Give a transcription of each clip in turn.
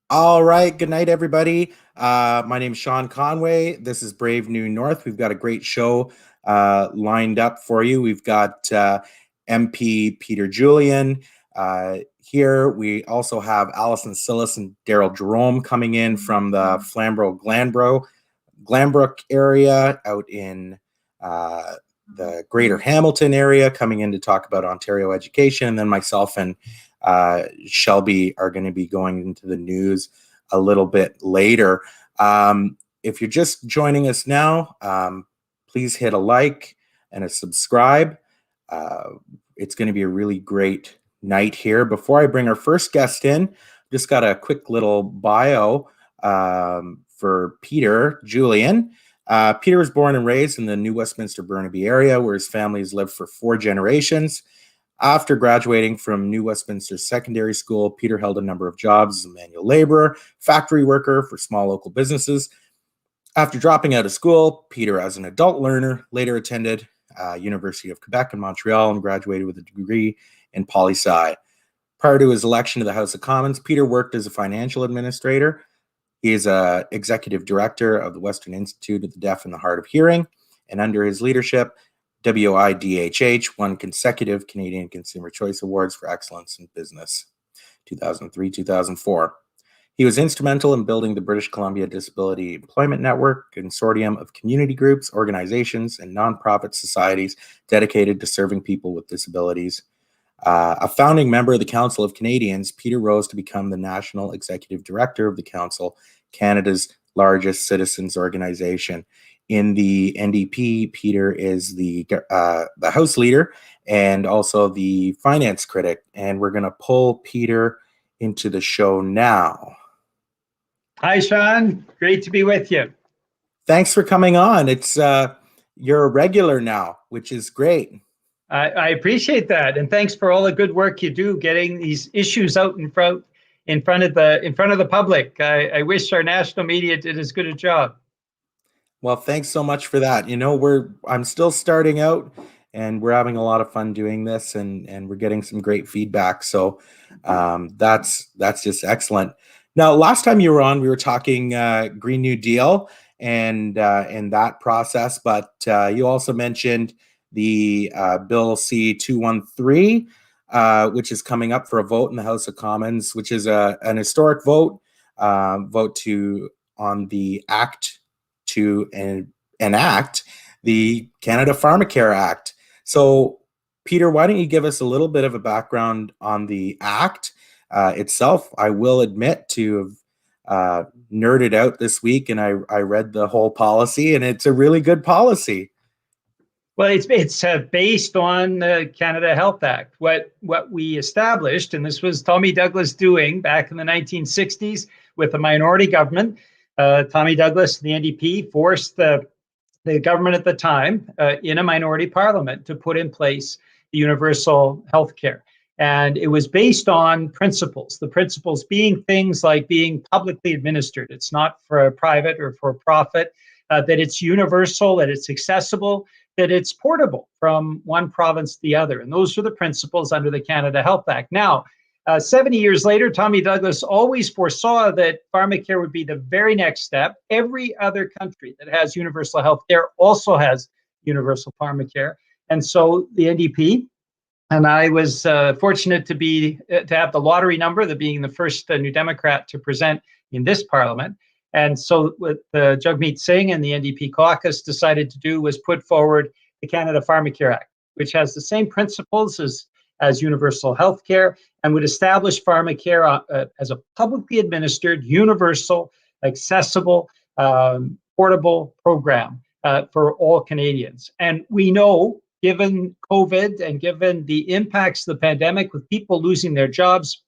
All right. Good night, everybody. My name is Sean Conway. This is Brave New North. We've got a great show lined up for you. We've got MP Peter Julian here. We also have Allison Cillis and Daryl Jerome coming in from the Flamborough-Glanbrook area out in the Greater Hamilton area, coming in to talk about Ontario education. And then myself and Shelby are going to be going into the news a little bit later. If you're just joining us now, please hit a like and a subscribe. It's going to be a really great night here. Before I bring our first guest in, just got a quick little bio for Peter Julian. Peter was born and raised in the New Westminster Burnaby area, where his family has lived for 4 generations. After graduating from New Westminster Secondary School, Peter held a number of jobs as a manual laborer, factory worker for small local businesses. After dropping out of school, Peter, as an adult learner, later attended University of Quebec in Montreal and graduated with a degree in poli-sci. Prior to his election to the House of Commons, Peter worked as a financial administrator. He is an executive director of the Western Institute of the Deaf and the Hard of Hearing, and under his leadership, WIDHH won consecutive Canadian Consumer Choice Awards for Excellence in Business, 2003-2004. He was instrumental in building the British Columbia Disability Employment Network, a consortium of community groups, organizations, and nonprofit societies dedicated to serving people with disabilities. A founding member of the Council of Canadians, Peter rose to become the National Executive Director of the Council, Canada's largest citizens organization. In the NDP, Peter is the House Leader and also the Finance Critic. And we're going to pull Peter into the show now. Hi, Sean. Great to be with you. Thanks for coming on. It's you're a regular now, which is great. I appreciate that, and thanks for all the good work you do getting these issues out in front of the public. I wish our national media did as good a job. Well, thanks so much for that. You know, I'm still starting out, and we're having a lot of fun doing this, and we're getting some great feedback. So that's just excellent. Now, last time you were on, we were talking Green New Deal and that process, but you also mentioned the Bill C-213, which is coming up for a vote in the House of Commons, which is an historic vote on the act to enact the Canada Pharmacare Act. So, Peter, why don't you give us a little bit of a background on the act itself? I will admit to have nerded out this week, and I read the whole policy, and it's a really good policy. Well, it's based on the Canada Health Act. What we established, and this was Tommy Douglas doing back in the 1960s with a minority government. Tommy Douglas, the NDP, forced the government at the time in a minority parliament to put in place universal health care. And it was based on principles, the principles being things like being publicly administered. It's not for a private or for profit, that it's universal, that it's accessible, that it's portable from one province to the other. And those are the principles under the Canada Health Act. Now, 70 years later, Tommy Douglas always foresaw that pharmacare would be the very next step. Every other country that has universal health care also has universal pharmacare. And so the NDP, and I was fortunate to have the lottery number, being the first New Democrat to present in this parliament. And so what Jagmeet Singh and the NDP caucus decided to do was put forward the Canada Pharmacare Act, which has the same principles as universal health care and would establish pharmacare as a publicly administered, universal, accessible, portable program for all Canadians. And we know, given COVID and given the impacts of the pandemic with people losing their jobs,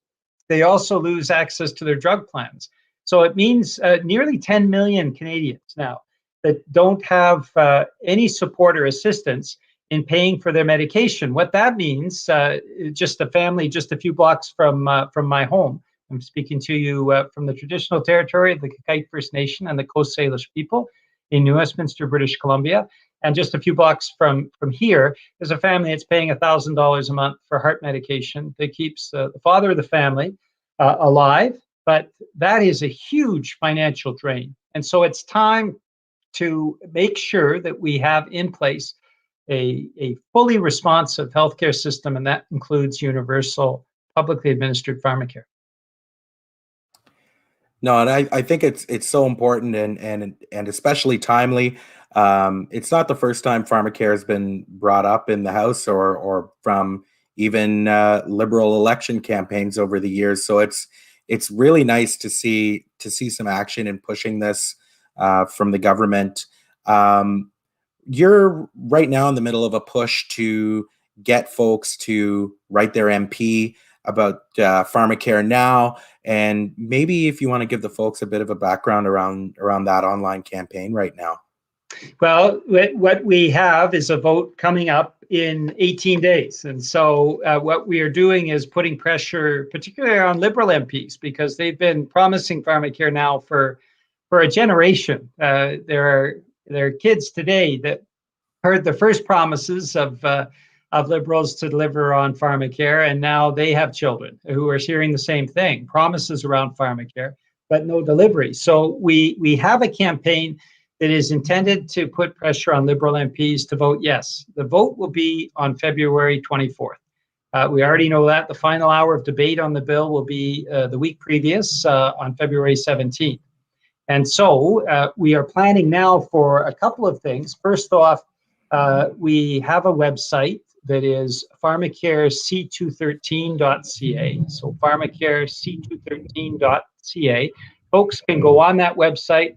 they also lose access to their drug plans. So it means nearly 10 million Canadians now that don't have any support or assistance in paying for their medication. What that means, just a family just a few blocks from my home. I'm speaking to you from the traditional territory of the Kakite First Nation and the Coast Salish people in New Westminster, British Columbia. And just a few blocks from here, there's a family that's paying $1,000 a month for heart medication that keeps the father of the family alive, but that is a huge financial drain. And so it's time to make sure that we have in place a fully responsive healthcare system, and that includes universal publicly administered pharmacare. No, and I think it's so important and especially timely. It's not the first time pharmacare has been brought up in the House or from even liberal election campaigns over the years. So it's really nice to see some action in pushing this from the government. You're right now in the middle of a push to get folks to write their MP about pharmacare now, and maybe if you want to give the folks a bit of a background around that online campaign right now. Well, what we have is a vote coming up in 18 days. And so what we are doing is putting pressure, particularly on Liberal MPs, because they've been promising pharmacare now for a generation. There are kids today that heard the first promises of Liberals to deliver on pharmacare, and now they have children who are hearing the same thing, promises around pharmacare, but no delivery. So we have a campaign that is intended to put pressure on Liberal MPs to vote yes. The vote will be on February 24th. We already know that. The final hour of debate on the bill will be the week previous on February 17th. And so we are planning now for a couple of things. First off, we have a website that is pharmacarec213.ca. So pharmacarec213.ca. Folks can go on that website,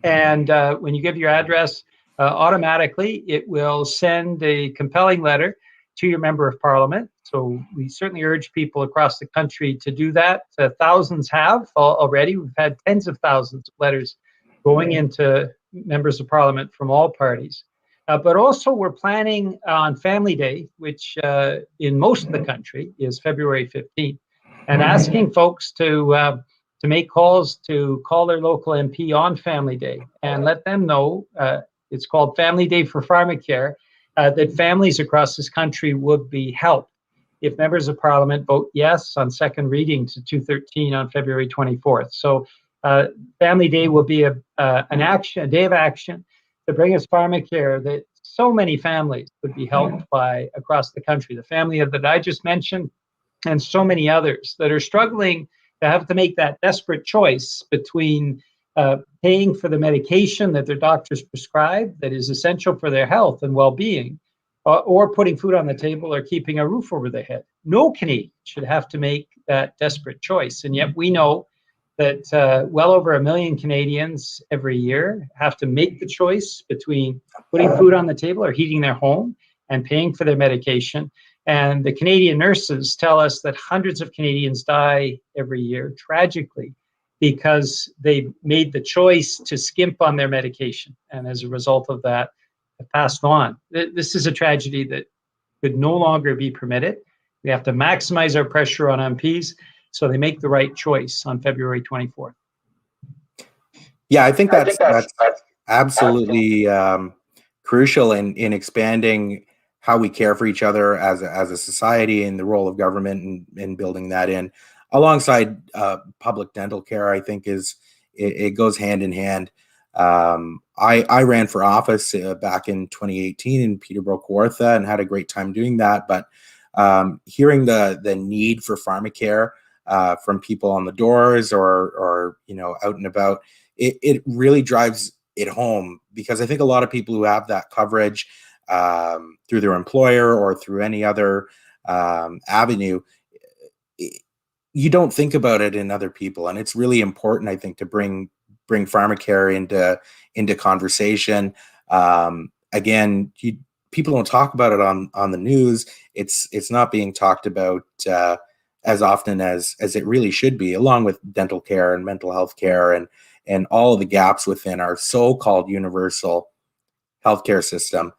and when you give your address, automatically it will send a compelling letter to your member of parliament. So we certainly urge people across the country to do that. Thousands have already. We've had tens of thousands of letters going into members of parliament from all parties. But also we're planning on Family Day, which in most of the country is February 15th, and asking folks to make calls to call their local MP on Family Day and let them know, it's called Family Day for Pharmacare, that families across this country would be helped if members of parliament vote yes on second reading to 213 on February 24th. So Family Day will be a day of action to bring us pharmacare that so many families would be helped by across the country. The family that I just mentioned, and so many others that are struggling to have to make that desperate choice between paying for the medication that their doctors prescribe that is essential for their health and well-being, or putting food on the table or keeping a roof over their head. No Canadian should have to make that desperate choice. And yet we know that well over 1 million Canadians every year have to make the choice between putting food on the table or heating their home and paying for their medication. And the Canadian nurses tell us that hundreds of Canadians die every year, tragically, because they made the choice to skimp on their medication. And as a result of that, have passed on. This is a tragedy that could no longer be permitted. We have to maximize our pressure on MPs so they make the right choice on February 24th. Yeah, I think that's absolutely crucial in expanding how we care for each other as a society, and the role of government in building that in. Alongside public dental care, I think it goes hand in hand. I ran for office back in 2018 in Peterborough Kawartha and had a great time doing that. But hearing the need for pharmacare from people on the doors or out and about, it really drives it home, because I think a lot of people who have that coverage through their employer or through any other avenue, you don't think about it in other people, and it's really important, I think, to bring pharmacare into conversation. Again, people don't talk about it on the news. It's not being talked about as often as it really should be, along with dental care and mental health care and all of the gaps within our so-called universal healthcare system.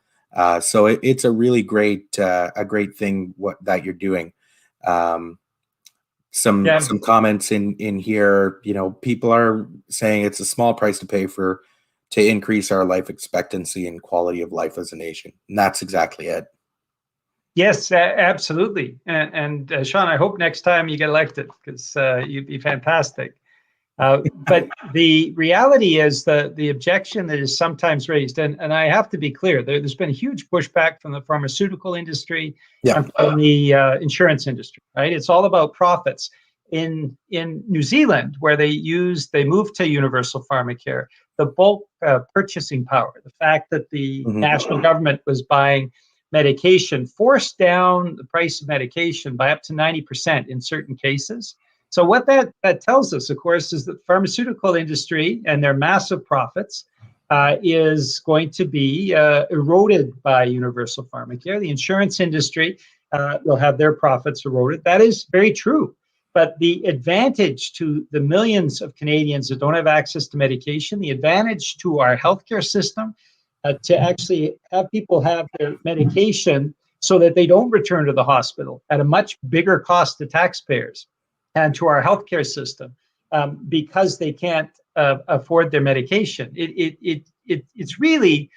So it's a really great thing that you're doing. Some comments in here, people are saying it's a small price to pay to increase our life expectancy and quality of life as a nation. And that's exactly it. Yes, absolutely. And Sean, I hope next time you get elected, because you'd be fantastic. But the reality is the objection that is sometimes raised, and I have to be clear, there's been a huge pushback from the pharmaceutical industry and from the insurance industry, right? It's all about profits. In New Zealand, where they moved to universal pharmacare, the bulk purchasing power, the fact that the national government was buying medication forced down the price of medication by up to 90% in certain cases. So what that tells us, of course, is that the pharmaceutical industry and their massive profits is going to be eroded by universal pharmacare. The insurance industry will have their profits eroded. That is very true. But the advantage to the millions of Canadians that don't have access to medication, the advantage to our healthcare system, to actually have people have their medication so that they don't return to the hospital at a much bigger cost to taxpayers and to our healthcare system because they can't afford their medication. It's really,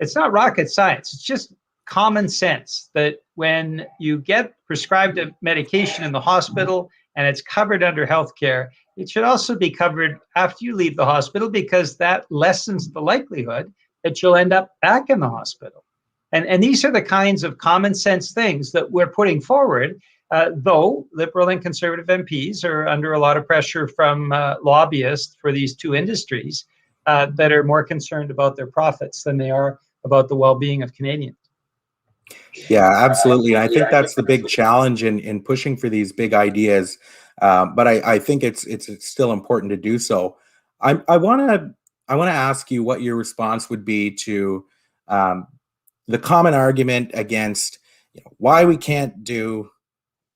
it's not rocket science. It's just common sense that when you get prescribed a medication in the hospital and it's covered under healthcare, it should also be covered after you leave the hospital, because that lessens the likelihood that you'll end up back in the hospital. And these are the kinds of common sense things that we're putting forward, though Liberal and Conservative MPs are under a lot of pressure from lobbyists for these two industries that are more concerned about their profits than they are about the well-being of Canadians. Yeah, absolutely. I think that's the big challenge in pushing for these big ideas. But I think it's still important to do so. I want to ask you what your response would be to the common argument against why we can't do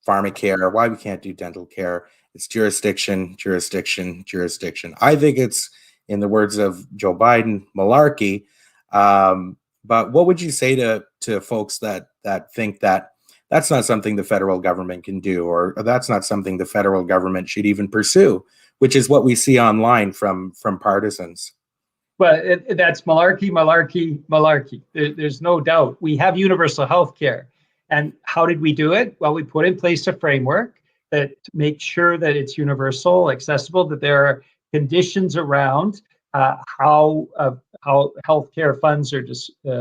pharmacare, why we can't do dental care. It's jurisdiction, jurisdiction, jurisdiction. I think it's, in the words of Joe Biden, malarkey. But what would you say to folks that think that that's not something the federal government can do, or that's not something the federal government should even pursue, which is what we see online from partisans? Well, that's malarkey, malarkey, malarkey. There's no doubt. We have universal health care. And how did we do it? Well, we put in place a framework that makes sure that it's universal, accessible, that there are conditions around how healthcare funds are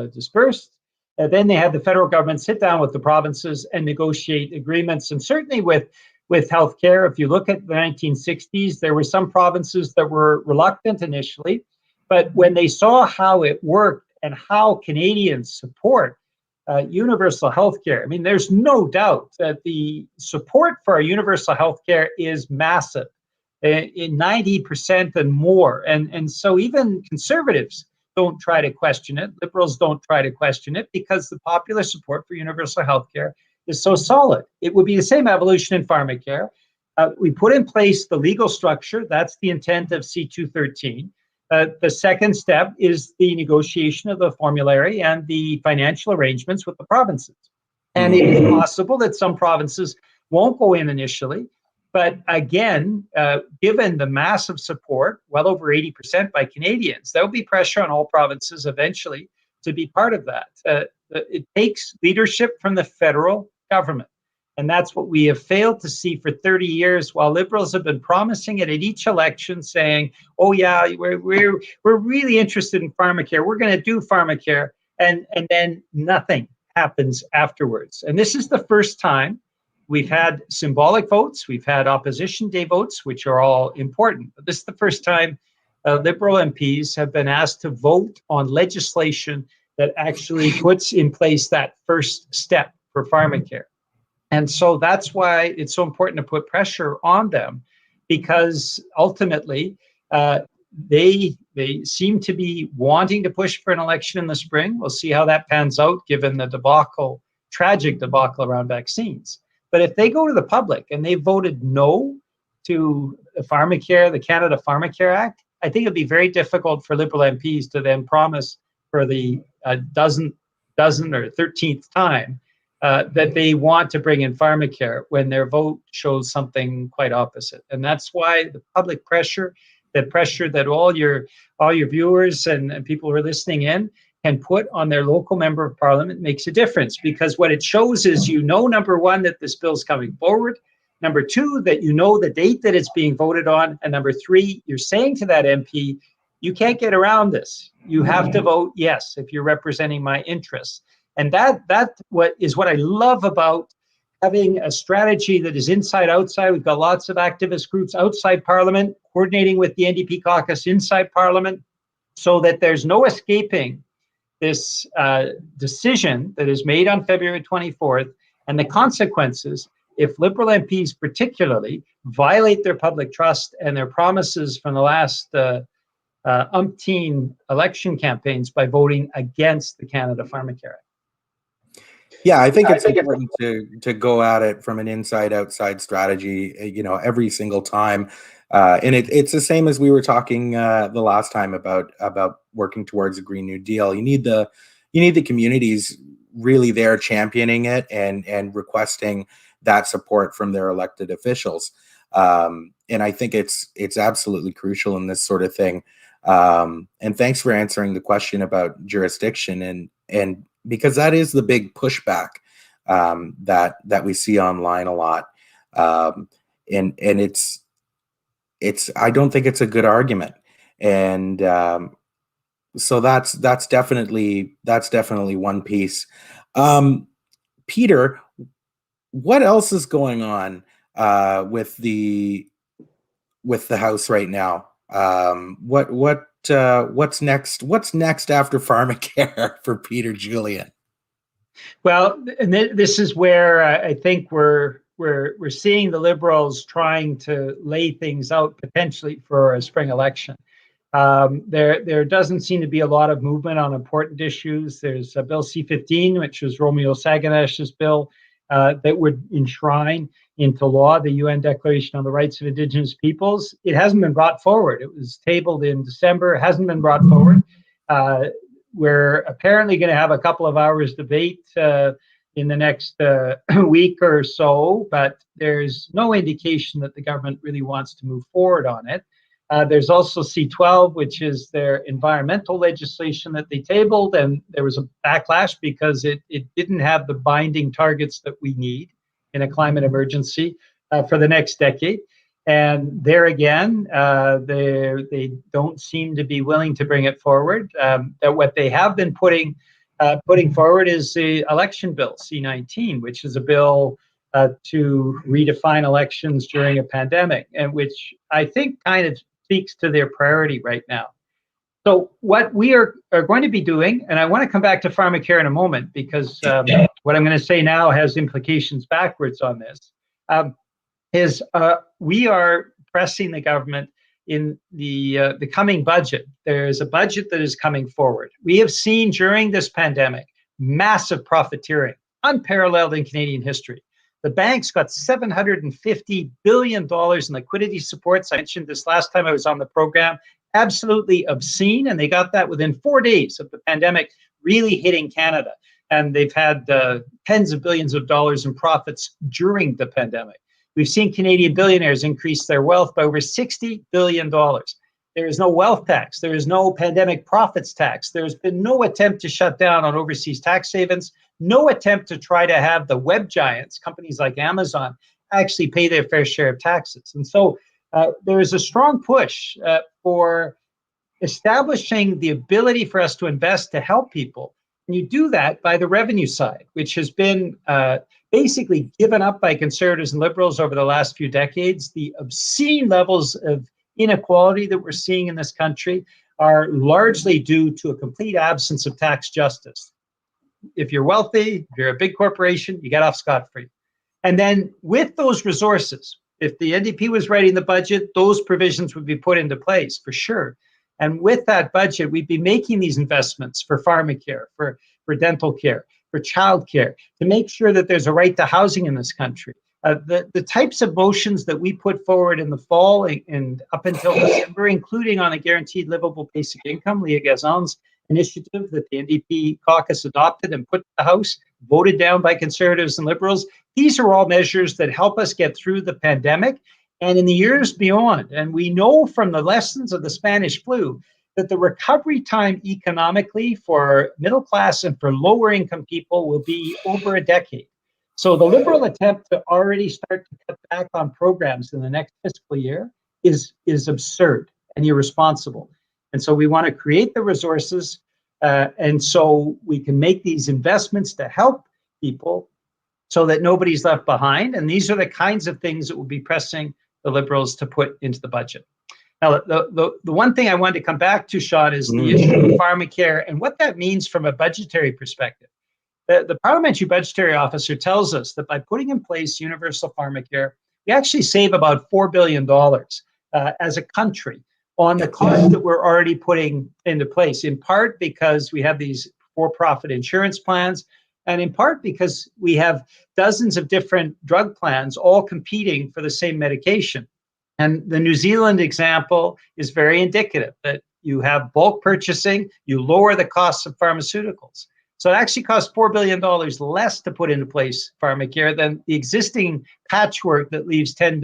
dispersed. And then they had the federal government sit down with the provinces and negotiate agreements. And certainly with healthcare, if you look at the 1960s, there were some provinces that were reluctant initially. But when they saw how it worked and how Canadians support universal healthcare, I mean, there's no doubt that the support for our universal healthcare is massive, in 90% and more. And so even Conservatives don't try to question it. Liberals don't try to question it, because the popular support for universal healthcare is so solid. It would be the same evolution in pharmacare. We put in place the legal structure. That's the intent of C213. The second step is the negotiation of the formulary and the financial arrangements with the provinces. And it is possible that some provinces won't go in initially. But again, given the massive support, well over 80% by Canadians, there will be pressure on all provinces eventually to be part of that. It takes leadership from the federal government. And that's what we have failed to see for 30 years, while Liberals have been promising it at each election, saying, oh yeah, we're really interested in pharmacare. We're going to do pharmacare. And then nothing happens afterwards. And this is the first time. We've had symbolic votes. We've had opposition day votes, which are all important. But this is the first time Liberal MPs have been asked to vote on legislation that actually puts in place that first step for pharmacare. And so that's why it's so important to put pressure on them, because ultimately they seem to be wanting to push for an election in the spring. We'll see how that pans out, given the tragic debacle around vaccines. But if they go to the public and they voted no to the Pharmacare, the Canada Pharmacare Act, I think it'd be very difficult for Liberal MPs to then promise for the dozen or 13th time that they want to bring in pharmacare when their vote shows something quite opposite. And that's why the public pressure, the pressure that all your viewers and people who are listening in can put on their local member of parliament makes a difference, because what it shows is, number one, that this bill's coming forward, number two, that the date that it's being voted on, and number three, you're saying to that MP, you can't get around this. You have to vote yes if you're representing my interests. And that what I love about having a strategy that is inside, outside. We've got lots of activist groups outside Parliament, coordinating with the NDP caucus inside Parliament, so that there's no escaping this decision that is made on February 24th, and the consequences if Liberal MPs particularly violate their public trust and their promises from the last umpteen election campaigns by voting against the Canada Pharmacare. Yeah, I think it's important to go at it from an inside-outside strategy, every single time. And it's the same as we were talking the last time about working towards a Green New Deal. You need the communities really there championing it and requesting that support from their elected officials. And I think it's absolutely crucial in this sort of thing. And thanks for answering the question about jurisdiction, and because that is the big pushback that we see online a lot. And it's I don't think it's a good argument. And so that's definitely one piece. Peter, what else is going on with the House right now? What's next? What's next after Pharmacare for Peter Julian? Well, and this is where I think we're seeing the Liberals trying to lay things out potentially for a spring election. There doesn't seem to be a lot of movement on important issues. There's Bill C-15, which was Romeo Saganash's bill, that would enshrine into law the UN Declaration on the Rights of Indigenous Peoples. It hasn't been brought forward. It was tabled in December. It hasn't been brought forward. We're apparently going to have a couple of hours debate in the next week or so, but there's no indication that the government really wants to move forward on it. There's also C-12, which is their environmental legislation that they tabled, and there was a backlash because it didn't have the binding targets that we need in a climate emergency for the next decade. And there again, they don't seem to be willing to bring it forward. That what they have been putting forward is the election bill, C-19, which is a bill to redefine elections during a pandemic, and which I think kind of speaks to their priority right now. So what we are going to be doing, and I want to come back to Pharmacare in a moment, because what I'm going to say now has implications backwards on this, is we are pressing the government in the coming budget. There's a budget that is coming forward. We have seen during this pandemic massive profiteering, unparalleled in Canadian history. The banks got $750 billion in liquidity supports. I mentioned this last time I was on the program. Absolutely obscene, and they got that within 4 days of the pandemic really hitting Canada. And they've had tens of billions of dollars in profits during the pandemic. We've seen Canadian billionaires increase their wealth by over $60 billion. There is no wealth tax. There is no pandemic profits tax. There's been no attempt to shut down on overseas tax havens, no attempt to try to have the web giants, companies like Amazon, actually pay their fair share of taxes. And so there is a strong push for establishing the ability for us to invest to help people. And you do that by the revenue side, which has been basically given up by Conservatives and Liberals over the last few decades. The obscene levels of inequality that we're seeing in this country are largely due to a complete absence of tax justice. If you're wealthy, if you're a big corporation, you get off scot-free. And then with those resources, if the NDP was writing the budget, those provisions would be put into place for sure. And with that budget, we'd be making these investments for Pharmacare, for dental care, for childcare, to make sure that there's a right to housing in this country. The types of motions that we put forward in the fall and up until December, including on a guaranteed livable basic income, Leah Gazan's initiative that the NDP caucus adopted and put to the House, voted down by Conservatives and Liberals. These are all measures that help us get through the pandemic and in the years beyond. And we know from the lessons of the Spanish flu that the recovery time economically for middle class and for lower income people will be over a decade. So the Liberal attempt to already start to cut back on programs in the next fiscal year is absurd and irresponsible. And so we want to create the resources, and so we can make these investments to help people so that nobody's left behind. And these are the kinds of things that will be pressing the Liberals to put into the budget. Now, the one thing I wanted to come back to, Sean, is the issue of Pharmacare and what that means from a budgetary perspective. The Parliamentary Budgetary Officer tells us that by putting in place universal Pharmacare, we actually save about $4 billion as a country on the cost that we're already putting into place, in part because we have these for-profit insurance plans, and in part because we have dozens of different drug plans all competing for the same medication. And the New Zealand example is very indicative that you have bulk purchasing, you lower the costs of pharmaceuticals. So it actually costs $4 billion less to put into place Pharmacare than the existing patchwork that leaves 10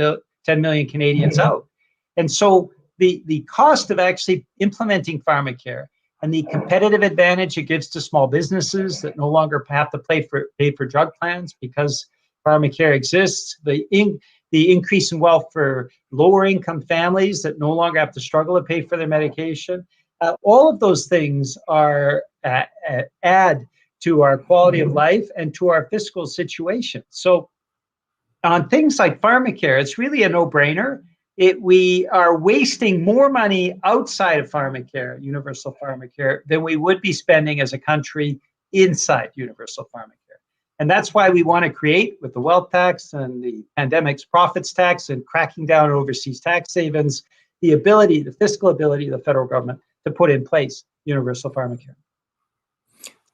million Canadians out. And so the cost of actually implementing Pharmacare and the competitive advantage it gives to small businesses that no longer have to pay for drug plans because Pharmacare exists, the increase in wealth for lower income families that no longer have to struggle to pay for their medication, all of those things are add to our quality of life and to our fiscal situation. So on things like Pharmacare, it's really a no-brainer. We are wasting more money outside of Pharmacare, universal Pharmacare, than we would be spending as a country inside universal Pharmacare. And that's why we want to create, with the wealth tax and the pandemic's profits tax and cracking down on overseas tax havens, the fiscal ability of the federal government to put in place universal Pharmacare.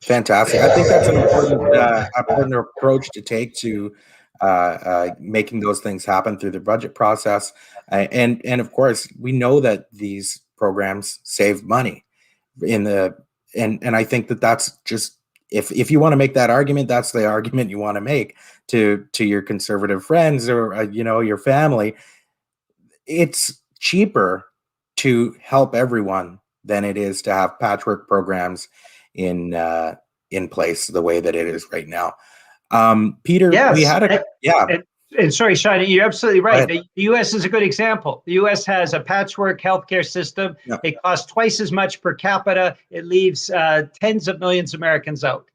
Fantastic. I think that's an important approach to take to making those things happen through the budget process. And of course, we know that these programs save money and I think that's just, if you want to make that argument, that's the argument you want to make to your conservative friends or your family. It's cheaper to help everyone than it is to have patchwork programs in place the way that it is right now. Peter, yes. We had and sorry, Sean, you're absolutely right. The U.S. is a good example. The U.S. has a patchwork healthcare system. Yeah. It costs twice as much per capita. It leaves tens of millions of Americans out.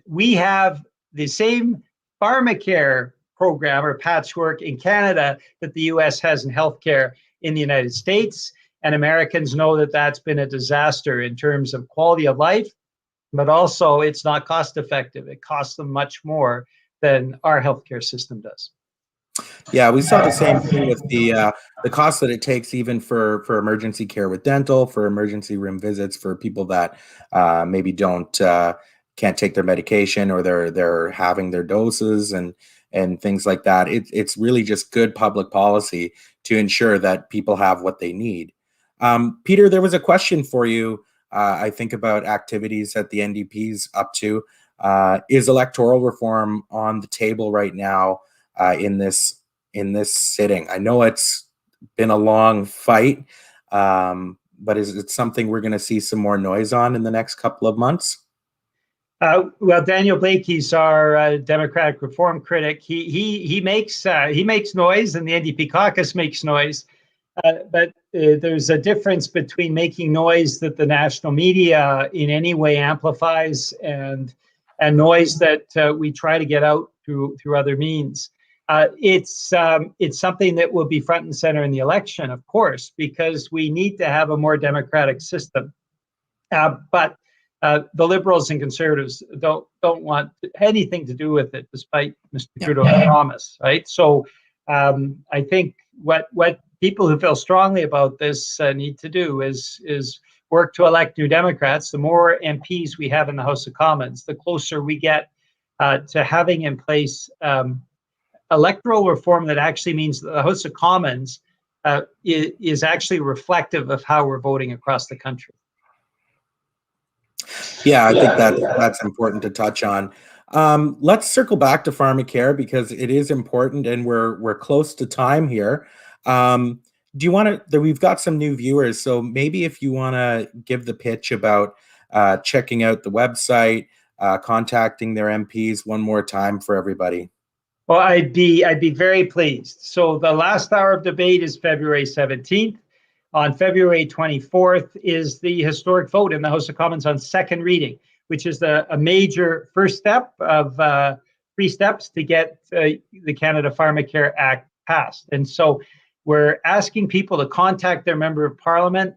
We have the same Pharmacare program or patchwork in Canada that the U.S. has in healthcare in the United States. And Americans know that that's been a disaster in terms of quality of life, but also it's not cost effective. It costs them much more than our healthcare system does. Yeah, we saw the same thing with the cost that it takes even for emergency care with dental, for emergency room visits for people that maybe can't take their medication or they're having their doses and things like that. It's really just good public policy to ensure that people have what they need. Peter, there was a question for you, I think, about activities that the NDP's up to. Is electoral reform on the table right now in this sitting? I know it's been a long fight, but is it something we're going to see some more noise on in the next couple of months? Well, Daniel Blakey's our Democratic reform critic. He makes noise, and the NDP caucus makes noise. But there's a difference between making noise that the national media in any way amplifies and noise that we try to get out through other means. It's something that will be front and center in the election, of course, because we need to have a more democratic system. But the Liberals and Conservatives don't want anything to do with it, despite Mr. Trudeau's promise, right? So I think what people who feel strongly about this need to do is work to elect new Democrats. The more MPs we have in the House of Commons, the closer we get to having in place electoral reform that actually means that the House of Commons is actually reflective of how we're voting across the country. Yeah, I think that's important to touch on. Let's circle back to Pharmacare because it is important and we're close to time here. do you want to, we've got some new viewers, so maybe if you want to give the pitch about checking out the website, contacting their MPs one more time for everybody. Well, I'd be very pleased. So the last hour of debate is February 17th. On February 24th is the historic vote in the House of Commons on second reading, which is a major first step of 3 steps to get the Canada Pharmacare Act passed. And so we're asking people to contact their member of parliament.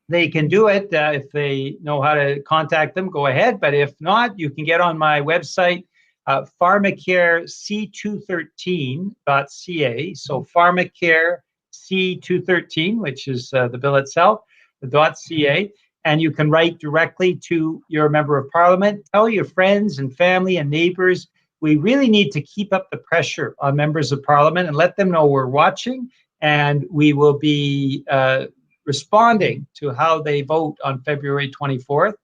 They can do it if they know how to contact them, go ahead. But if not, you can get on my website, Pharmacare C213.ca. So Pharmacare C213, which is the bill itself, the .ca. And you can write directly to your member of parliament. Tell your friends and family and neighbors. We really need to keep up the pressure on members of parliament and let them know we're watching, and we will be responding to how they vote on February 24th.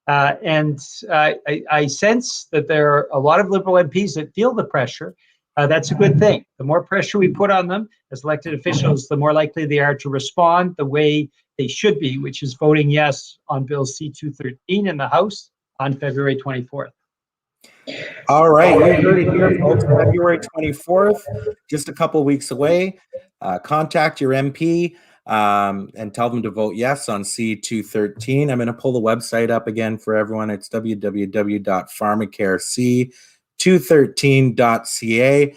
And I sense that there are a lot of Liberal MPs that feel the pressure. That's a good thing. The more pressure we put on them as elected officials, the more likely they are to respond the way they should be, which is voting yes on Bill C-213 in the House on February 24th. All right, you heard it here, folks. February 24th, just a couple weeks away. Contact your MP and tell them to vote yes on C-213. I'm going to pull the website up again for everyone. It's www.pharmacarec213.ca.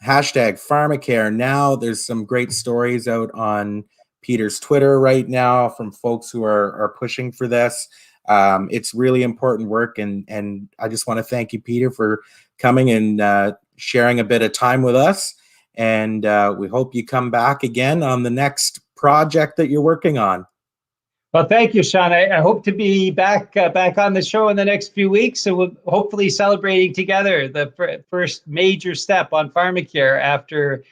Hashtag Pharmacare now. There's some great stories out on Peter's Twitter right now from folks who are pushing for this. It's really important work, and I just want to thank you, Peter, for coming and sharing a bit of time with us. And we hope you come back again on the next project that you're working on. Well, thank you, Sean. I hope to be back on the show in the next few weeks, and we'll hopefully celebrating together the first major step on Pharmacare after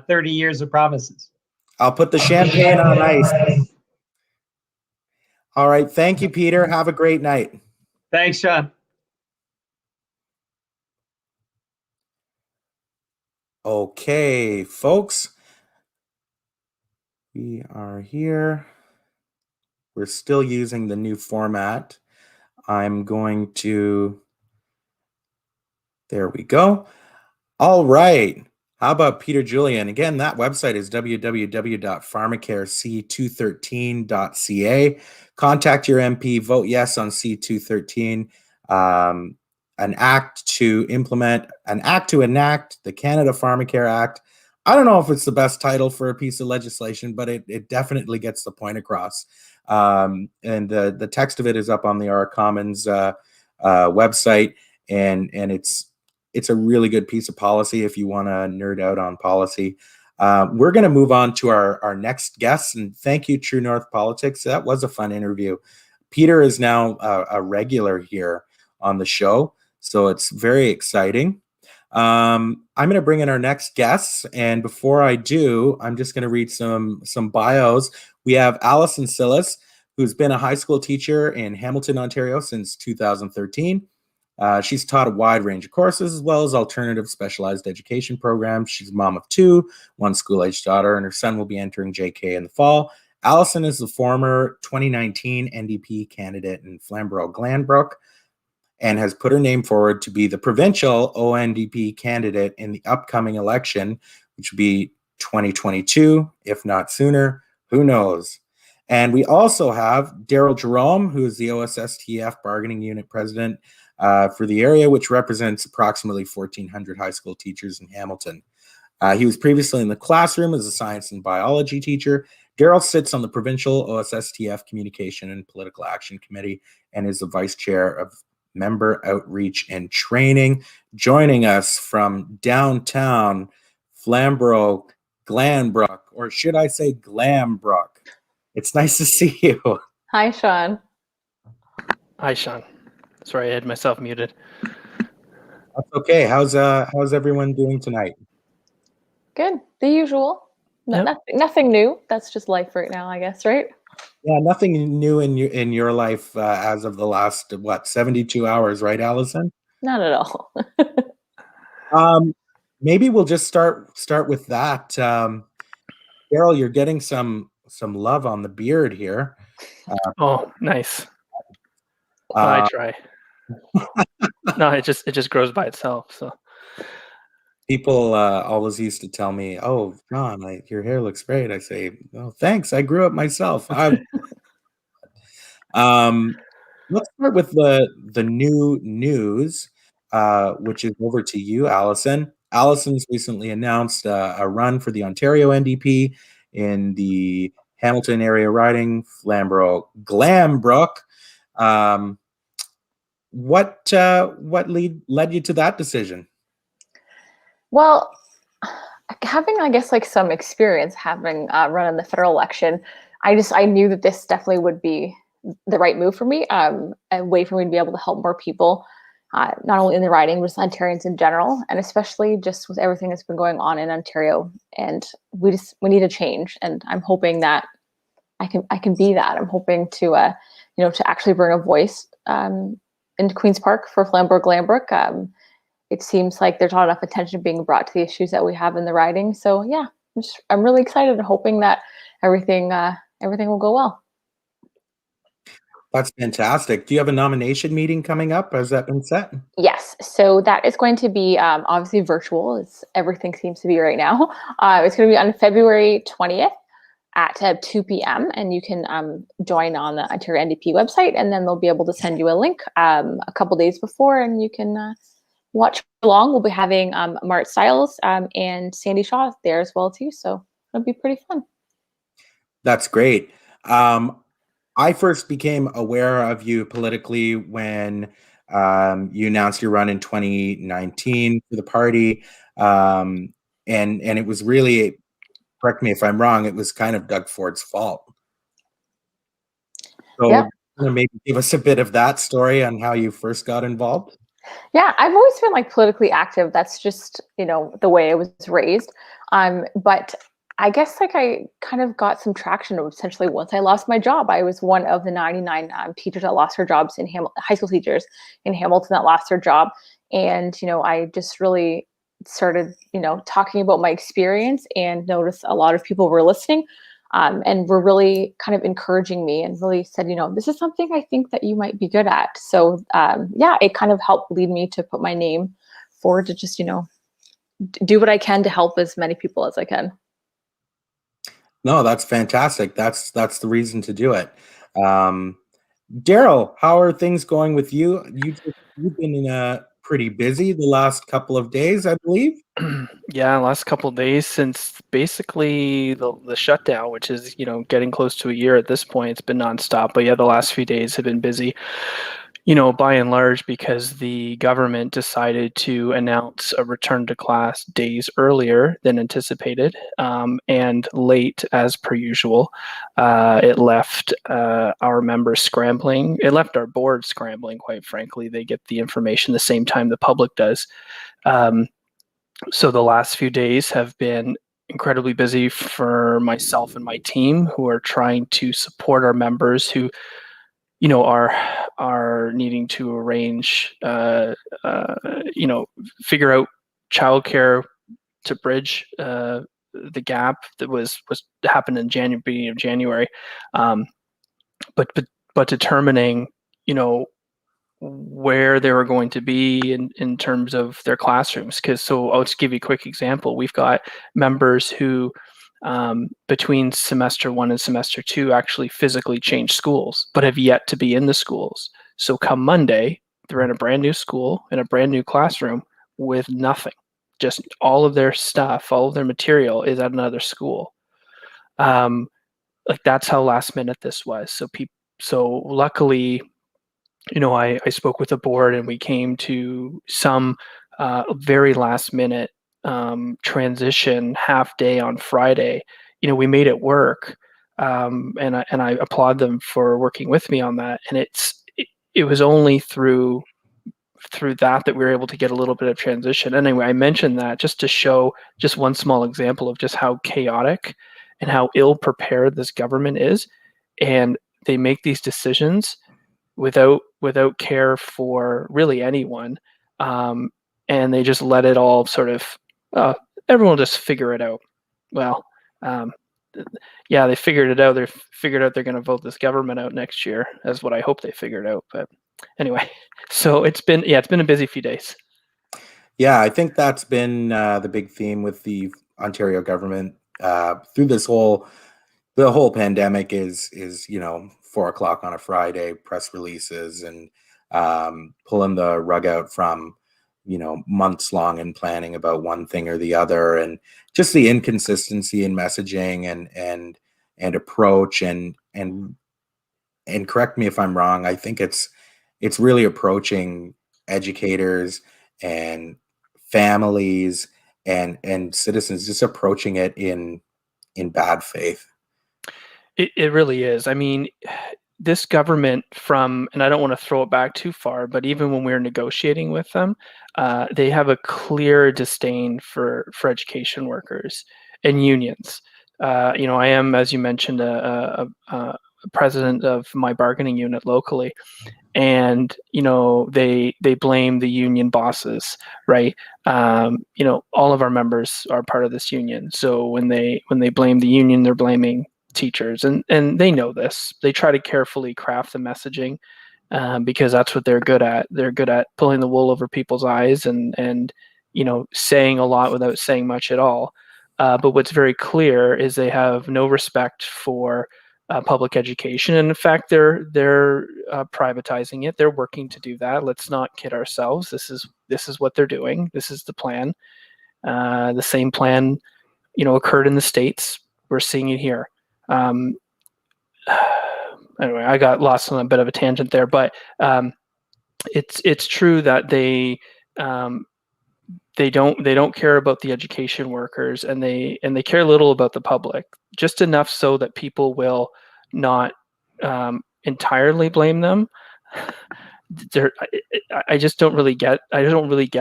30 years of promises. I'll put the champagne on ice. All right. Thank you, Peter. Have a great night. Thanks, Sean. Okay, folks. We are here. We're still using the new format. I'm going to, there we go. All right. How about Peter Julian? Again, that website is www.pharmacarec213.ca. Contact your MP, vote yes on C213. An act to enact the Canada Pharmacare Act. I don't know if it's the best title for a piece of legislation, but it definitely gets the point across. And the text of it is up on the Our Commons website, and it's a really good piece of policy if you want to nerd out on policy. We're going to move on to our next guest, and thank you, True North Politics. That was a fun interview. Peter is now a regular here on the show, so it's very exciting. I'm going to bring in our next guests, and before I do, I'm just going to read some bios. We have Allison Cillis, who's been a high school teacher in Hamilton, Ontario since 2013. She's taught a wide range of courses as well as alternative specialized education programs. She's a mom of 2, 1 school-aged daughter, and her son will be entering JK in the fall. Allison is the former 2019 NDP candidate in Flamborough-Glanbrook and has put her name forward to be the provincial ONDP candidate in the upcoming election, which will be 2022, if not sooner. Who knows? And we also have Daryl Jerome, who is the OSSTF bargaining unit president for the area, which represents approximately 1,400 high school teachers in Hamilton. He was previously in the classroom as a science and biology teacher. Daryl sits on the provincial OSSTF Communication and Political Action Committee and is the vice chair of Member Outreach and Training. Joining us from downtown Flamborough-Glanbrook, or should I say Glambrook? It's nice to see you. Hi, Sean. Hi, Sean. Sorry, I had myself muted. That's okay. How's everyone doing tonight? Good. The usual. Yep. Nothing new. That's just life right now, I guess, right? Yeah, nothing new in your life as of the last 72 hours, right, Allison? Not at all. Maybe we'll just start with that. Daryl, Daryl, you're getting some love on the beard here. Oh, nice. I try. No, it just grows by itself. So People always used to tell me, "Oh, John, your hair looks great." I say, "Oh, thanks. I grew up myself." Let's start with the new news, which is over to you, Allison. Allison's recently announced a run for the Ontario NDP in the Hamilton area riding, Flamborough-Glanbrook. What led you to that decision? Well, having, I guess, like some experience having run in the federal election, I knew that this definitely would be the right move for me, a way for me to be able to help more people, not only in the riding, but just Ontarians in general, and especially just with everything that's been going on in Ontario. And we need a change, and I'm hoping that I can be that. I'm hoping to to actually bring a voice into Queen's Park for Flamborough-Glanbrook. It seems like there's not enough attention being brought to the issues that we have in the riding. So yeah, I'm really excited and hoping that everything will go well. That's fantastic. Do you have a nomination meeting coming up? Has that been set? Yes, so that is going to be obviously virtual, as everything seems to be right now. It's going to be on February 20th at 2 p.m. and you can join on the Ontario NDP website, and then they'll be able to send you a link a couple days before, and you can watch along. We'll be having Mart Stiles and Sandy Shaw there as well too, so it'll be pretty fun. That's great. I first became aware of you politically when you announced your run in 2019 for the party, and it was really, correct me if I'm wrong, it was kind of Doug Ford's fault. So Yep. maybe give us a bit of that story on how you first got involved. Yeah, I've always been like politically active. That's just, the way I was raised. But I guess like I kind of got some traction essentially once I lost my job. I was one of the 99 teachers that lost their jobs in high school teachers in Hamilton that lost their job. And, I just really started, talking about my experience and noticed a lot of people were listening and were really kind of encouraging me and really said, this is something I think that you might be good at. So yeah, it kind of helped lead me to put my name forward to just, do what I can to help as many people as I can. No, that's fantastic. That's the reason to do it. Daryl, how are things going with you? You've been pretty busy the last couple of days, I believe. yeah, last couple of days since basically the shutdown, which is getting close to a year at this point. It's been nonstop, but yeah, the last few days have been busy. By and large, because the government decided to announce a return to class days earlier than anticipated, and late as per usual. It left our members scrambling. It left our board scrambling, quite frankly. They get the information the same time the public does. So the last few days have been incredibly busy for myself and my team, who are trying to support our members who are needing to arrange, figure out childcare to bridge the gap that was happened in beginning of January, but determining, where they were going to be in terms of their classrooms. So I'll just give you a quick example. We've got members who, between semester 1 and semester 2, actually physically changed schools, but have yet to be in the schools. So come Monday, they're in a brand new school, in a brand new classroom with nothing. Just all of their stuff, all of their material is at another school. That's how last minute this was. So luckily, I spoke with the board and we came to some very last minute transition half day on Friday. We made it work, and I applaud them for working with me on that. And it was only through that we were able to get a little bit of transition. Anyway, I mentioned that just to show just one small example of just how chaotic and how ill prepared this government is, and they make these decisions without care for really anyone, and they just let it all sort of everyone will just figure it out. Well, yeah, they figured it out. They figured out they're going to vote this government out next year. That's what I hope they figured out. But anyway, so it's been a busy few days. Yeah, I think that's been the big theme with the Ontario government through the whole pandemic is 4 o'clock on a Friday, press releases and pulling the rug out from months long in planning about one thing or the other, and just the inconsistency in messaging and approach and correct me if I'm wrong. I think it's really approaching educators and families and citizens, just approaching it in bad faith. It really is. I mean, this government and I don't want to throw it back too far, but even when we were negotiating with them, they have a clear disdain for education workers and unions. I am, as you mentioned, a president of my bargaining unit locally, and they blame the union bosses, right? All of our members are part of this union, so when they blame the union, they're blaming teachers, and they know this. They try to carefully craft the messaging because that's what they're good at. They're good at pulling the wool over people's eyes and saying a lot without saying much at all. But what's very clear is they have no respect for public education, and in fact, they're privatizing it. They're working to do that. Let's not kid ourselves. This is what they're doing. This is the plan. The same plan, occurred in the States. We're seeing it here. Anyway, I got lost on a bit of a tangent there, but it's true that they don't care about the education workers, and they care little about the public, just enough so that people will not entirely blame them. I just don't really get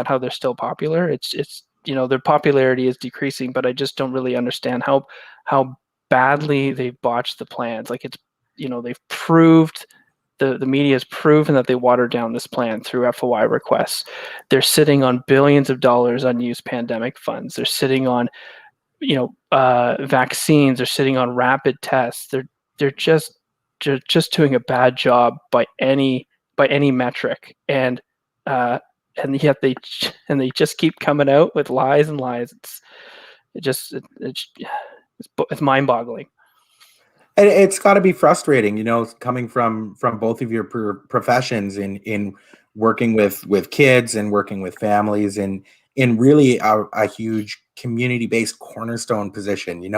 how they're still popular. It's their popularity is decreasing, but I just don't really understand how badly they've botched the plans. Like they've proved, the media has proven that they watered down this plan through FOI requests. They're sitting on billions of dollars unused pandemic funds. They're sitting on vaccines. They're sitting on rapid tests. They're just doing a bad job by any metric, and yet they just keep coming out with lies and lies. It's mind-boggling. And it's got to be frustrating, coming from both of your professions in working with kids and working with families, and in really a huge community-based cornerstone position.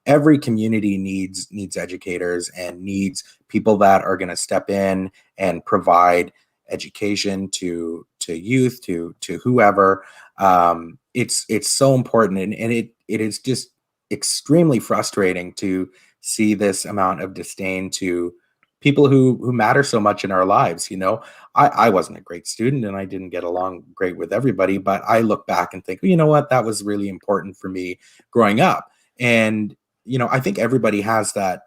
Every community needs educators and needs people that are going to step in and provide education to youth, to whoever. It's so important, and it is just extremely frustrating to see this amount of disdain to people who matter so much in our lives. I wasn't a great student, and I didn't get along great with everybody, but I look back and think, you know what, that was really important for me growing up. And I think everybody has that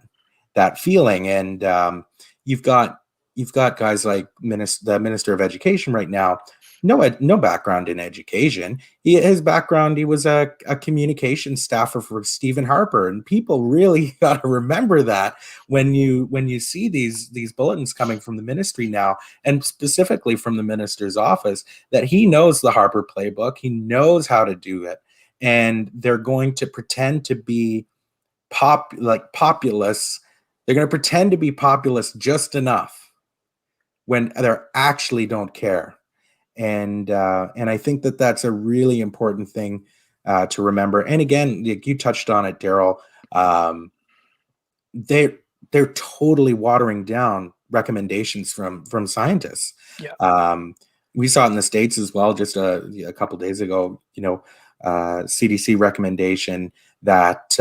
feeling. And you've got guys like the Minister of Education right now, no background in education. His background, he was a communications staffer for Stephen Harper, and people really got to remember that when you see these bulletins coming from the ministry now, and specifically from the minister's office, that he knows the Harper playbook, he knows how to do it, and they're going to pretend to be populist. They're going to pretend to be populist just enough when they actually don't care. And I think that's a really important thing to remember. And again, you touched on it, Daryl. They're totally watering down recommendations from scientists. Yeah. We saw it in the States as well. Just a couple days ago, CDC recommendation that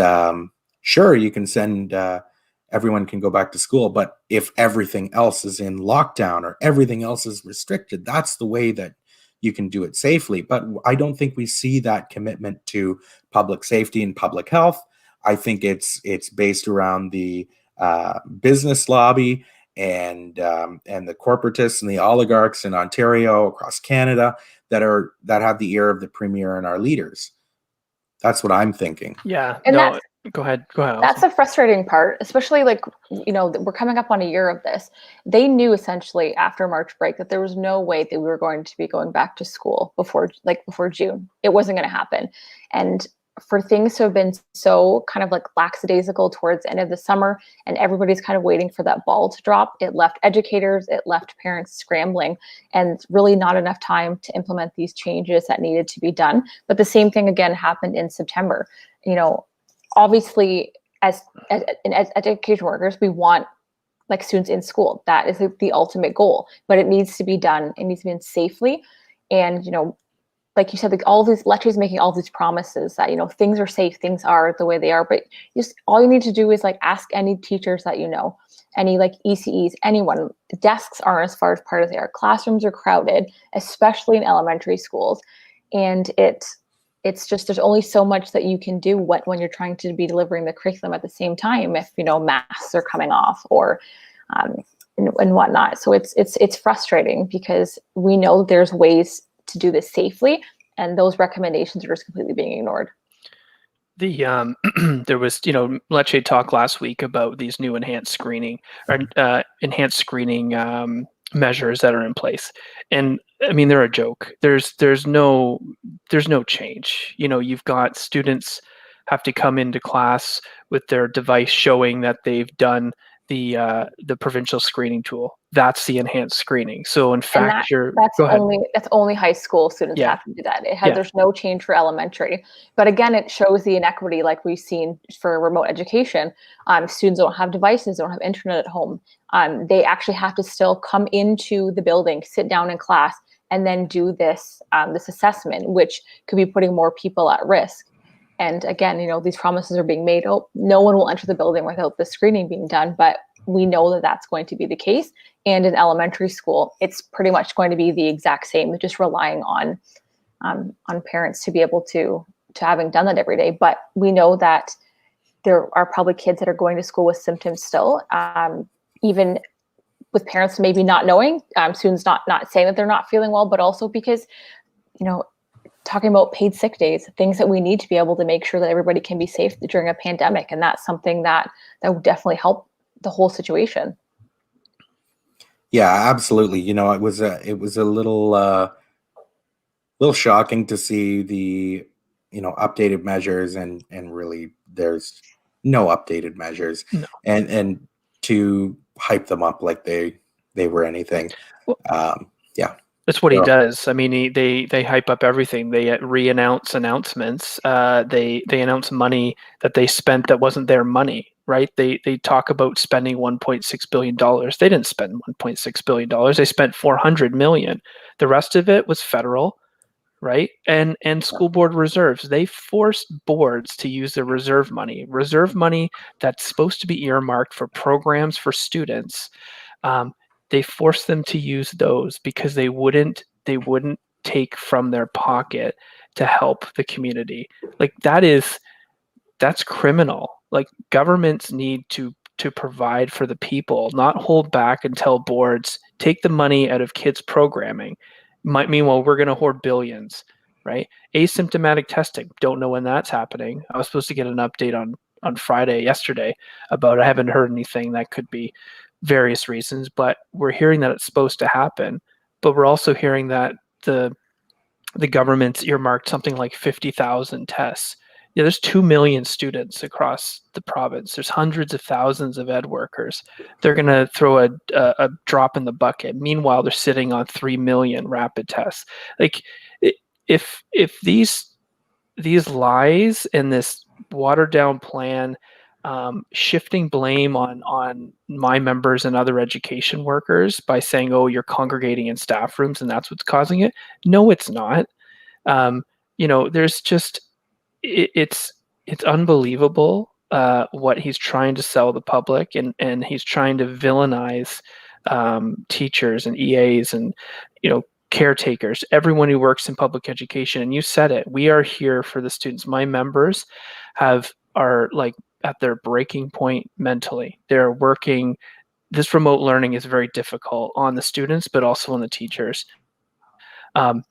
sure, you can send. Everyone can go back to school, but if everything else is in lockdown or everything else is restricted, that's the way that you can do it safely. But I don't think we see that commitment to public safety and public health. I think it's based around the business lobby and the corporatists and the oligarchs in Ontario, across Canada, that have the ear of the premier and our leaders. That's what I'm thinking. Yeah. And no, Go ahead. That's Allison. the frustrating part, especially like, we're coming up on a year of this. They knew essentially after March break that there was no way that we were going to be going back to school before June. It wasn't going to happen. And for things to have been so kind of like lackadaisical towards the end of the summer, and everybody's kind of waiting for that ball to drop, it left educators, it left parents scrambling, and really not enough time to implement these changes that needed to be done. But the same thing again happened in September. Obviously, as education workers, we want like students in school. That is the ultimate goal, but it needs to be done. It needs to be done safely. And, like you said, like all these lectures making all these promises that, things are safe, things are the way they are. But just all you need to do is like ask any teachers that any like ECEs, anyone. The desks aren't as far apart as they are. Classrooms are crowded, especially in elementary schools. And it's just, there's only so much that you can do when you're trying to be delivering the curriculum at the same time, if masks are coming off or and whatnot. So it's frustrating because we know there's ways to do this safely, and those recommendations are just completely being ignored. The there was Lecce talk last week about these new enhanced screening measures that are in place, and I mean they're a joke. There's no change. You've got students have to come into class with their device showing that they've done the provincial screening tool. That's the enhanced screening. So in fact, that's only high school students have to do that. There's no change for elementary. But again, it shows the inequity like we've seen for remote education. Students don't have devices, don't have internet at home. They actually have to still come into the building, sit down in class, and then do this assessment, which could be putting more people at risk. And again, these promises are being made. Oh, no one will enter the building without the screening being done. But we know that that's going to be the case. And in elementary school, it's pretty much going to be the exact same, just relying on parents to be able to having done that every day. But we know that there are probably kids that are going to school with symptoms still, even with parents maybe not knowing, students not saying that they're not feeling well, but also because, talking about paid sick days, things that we need to be able to make sure that everybody can be safe during a pandemic. And that's something that would definitely help the whole situation. Yeah, absolutely. It was a little shocking to see the updated measures, and really there's no updated measures. No. And to hype them up like they were anything. Yeah. That's what he does. I mean, they hype up everything. They re-announce announcements. They announce money that they spent that wasn't their money, right? They talk about spending $1.6 billion. They didn't spend $1.6 billion. They spent $400 million. The rest of it was federal, right? And school board reserves. They forced boards to use the reserve money that's supposed to be earmarked for programs for students. They forced them to use those because they wouldn't take from their pocket to help the community. Like that's criminal. Like governments need to provide for the people, not hold back and tell boards, take the money out of kids' programming. Meanwhile, we're going to hoard billions, right? Asymptomatic testing. Don't know when that's happening. I was supposed to get an update on Friday yesterday about I haven't heard anything. That could be various reasons, but we're hearing that it's supposed to happen. But we're also hearing that the government's earmarked something like 50,000 tests. There's 2 million students across the province. There's hundreds of thousands of ed workers. They're going to throw a drop in the bucket. Meanwhile, they're sitting on 3 million rapid tests. Like if these lies and this watered down plan, shifting blame on my members and other education workers by saying, oh, you're congregating in staff rooms and that's what's causing it. No, it's not. There's just, it's unbelievable what he's trying to sell the public, and he's trying to villainize teachers and EAs and, caretakers, everyone who works in public education. And you said it, we are here for the students. My members are like at their breaking point mentally. They're working. This remote learning is very difficult on the students, but also on the teachers. And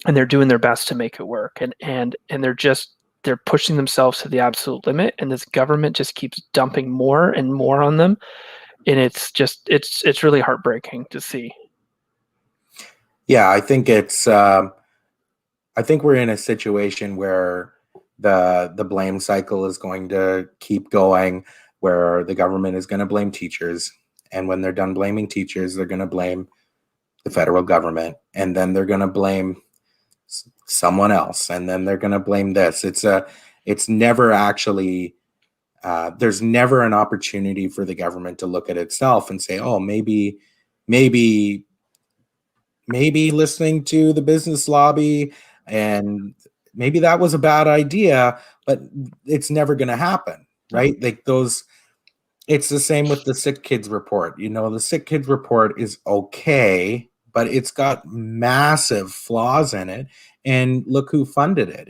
they're doing their best to make it work. And they're just they're pushing themselves to the absolute limit, and this government just keeps dumping more and more on them, and it's really heartbreaking to see. Yeah, I think I think we're in a situation where the blame cycle is going to keep going, where the government is going to blame teachers, and when they're done blaming teachers, they're going to blame the federal government, and then they're going to blame someone else, and then they're going to blame this. It's never actually there's never an opportunity for the government to look at itself and say, oh, maybe listening to the business lobby, and maybe that was a bad idea, but it's never going to happen, right? Like those, it's the same with the sick kids report. You know, the sick kids report is okay, but it's got massive flaws in it, and look who funded it.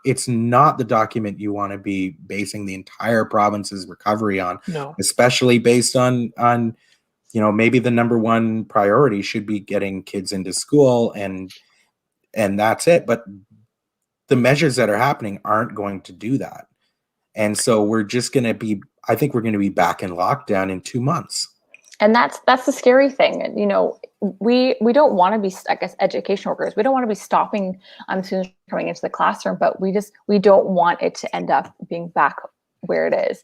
It's not the document you want to be basing the entire province's recovery on, No. especially based on you know, maybe the number one priority should be getting kids into school, and that's it. But the measures that are happening aren't going to do that. And so we're just going to be, I think we're going to be back in lockdown in 2 months. And that's the scary thing. You know, we don't want to be, I guess, education workers. We don't want to be stopping students coming into the classroom, but we don't want it to end up being back where it is.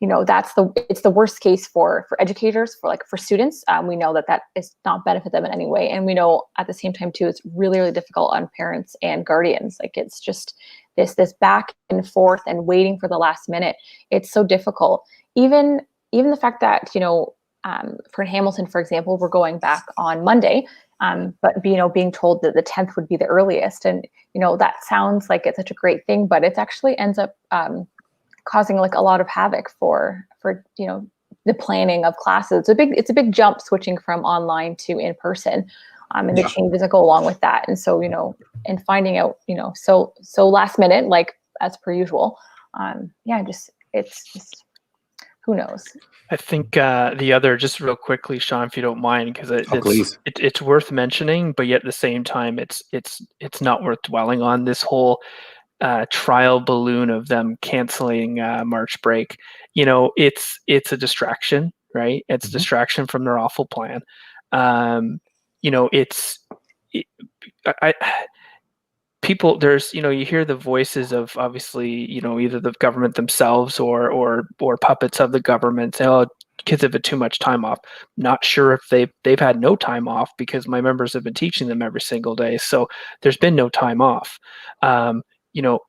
You know, it's the worst case for educators, for students. We know that is not benefit them in any way. And we know at the same time too, it's really, really difficult on parents and guardians. Like it's just this back and forth and waiting for the last minute. It's so difficult. Even the fact that, you know, for Hamilton, for example, we're going back on Monday, but being told that the 10th would be the earliest. And, you know, that sounds like it's such a great thing, but it actually ends up causing like a lot of havoc for you know, the planning of classes. It's a big jump switching from online to in person, and the changes that go along with that. And so, you know, and finding out, you know, so last minute, like as per usual, it's just who knows. I think the other, just real quickly, Sean, if you don't mind, because it's worth mentioning, but yet at the same time, it's not worth dwelling on. This whole trial balloon of them canceling March break, you know, it's a distraction, right? It's a distraction from their awful plan. You know, people, there's, you know, you hear the voices of, obviously, you know, either the government themselves or puppets of the government say, oh, kids have had too much time off. Not sure if they've had no time off, because my members have been teaching them every single day. So there's been no time off. You know,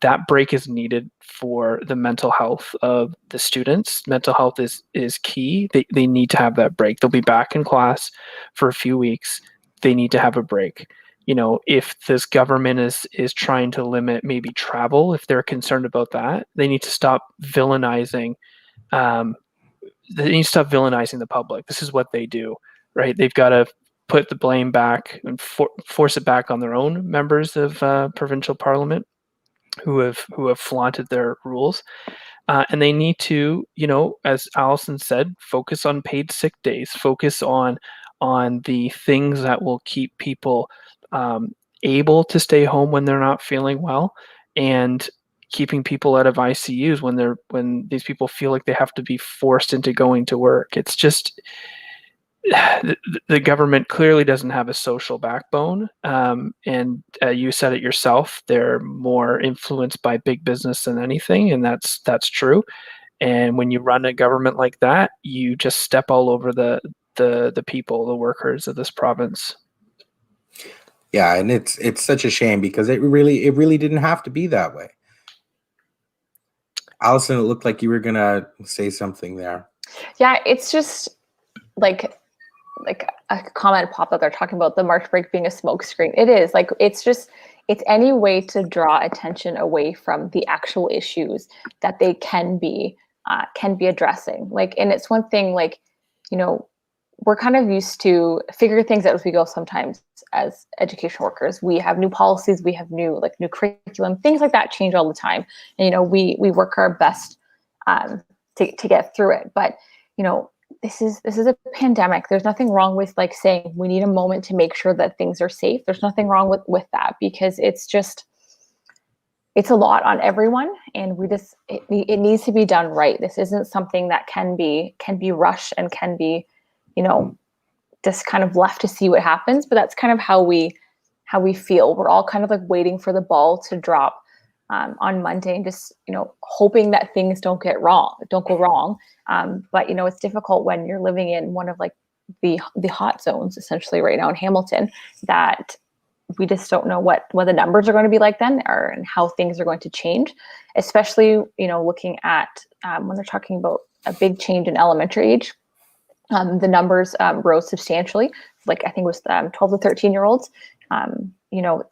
that break is needed for the mental health of the students. Mental health is key. They need to have that break. They'll be back in class for a few weeks. They need to have a break. You know, if this government is trying to limit maybe travel, if they're concerned about that, they need to stop villainizing. They need to stop villainizing the public. This is what they do, right? They've got to put the blame back and force it back on their own members of provincial parliament who have flaunted their rules, and they need to, you know, as Allison said, focus on paid sick days, focus on the things that will keep people able to stay home when they're not feeling well, and keeping people out of ICUs when these people feel like they have to be forced into going to work. It's just, the government clearly doesn't have a social backbone, and you said it yourself, they're more influenced by big business than anything, and that's true. And when you run a government like that, you just step all over the people, the workers of this province. Yeah, and it's such a shame, because it really didn't have to be that way. Allison, it looked like you were gonna say something there. Yeah, it's just like a comment popped up there talking about the March break being a smokescreen. It is like, it's any way to draw attention away from the actual issues that they can be addressing. Like, and it's one thing, like, you know, we're kind of used to figure things out as we go sometimes as education workers. We have new policies, we have new curriculum, things like that change all the time. And, you know, we work our best to get through it. But, you know, this is a pandemic. There's nothing wrong with like saying we need a moment to make sure that things are safe. There's nothing wrong with that, because it's just, it's a lot on everyone, and it needs to be done right. This isn't something that can be rushed and can be, just kind of left to see what happens. But that's kind of how we feel. We're all kind of like waiting for the ball to drop on Monday, and just hoping that things don't go wrong. But it's difficult when you're living in one of like the hot zones essentially right now in Hamilton, that we just don't know what the numbers are going to be like then, and how things are going to change, especially looking at when they're talking about a big change in elementary age. The numbers rose substantially. Like I think it was 12 to 13-year-olds.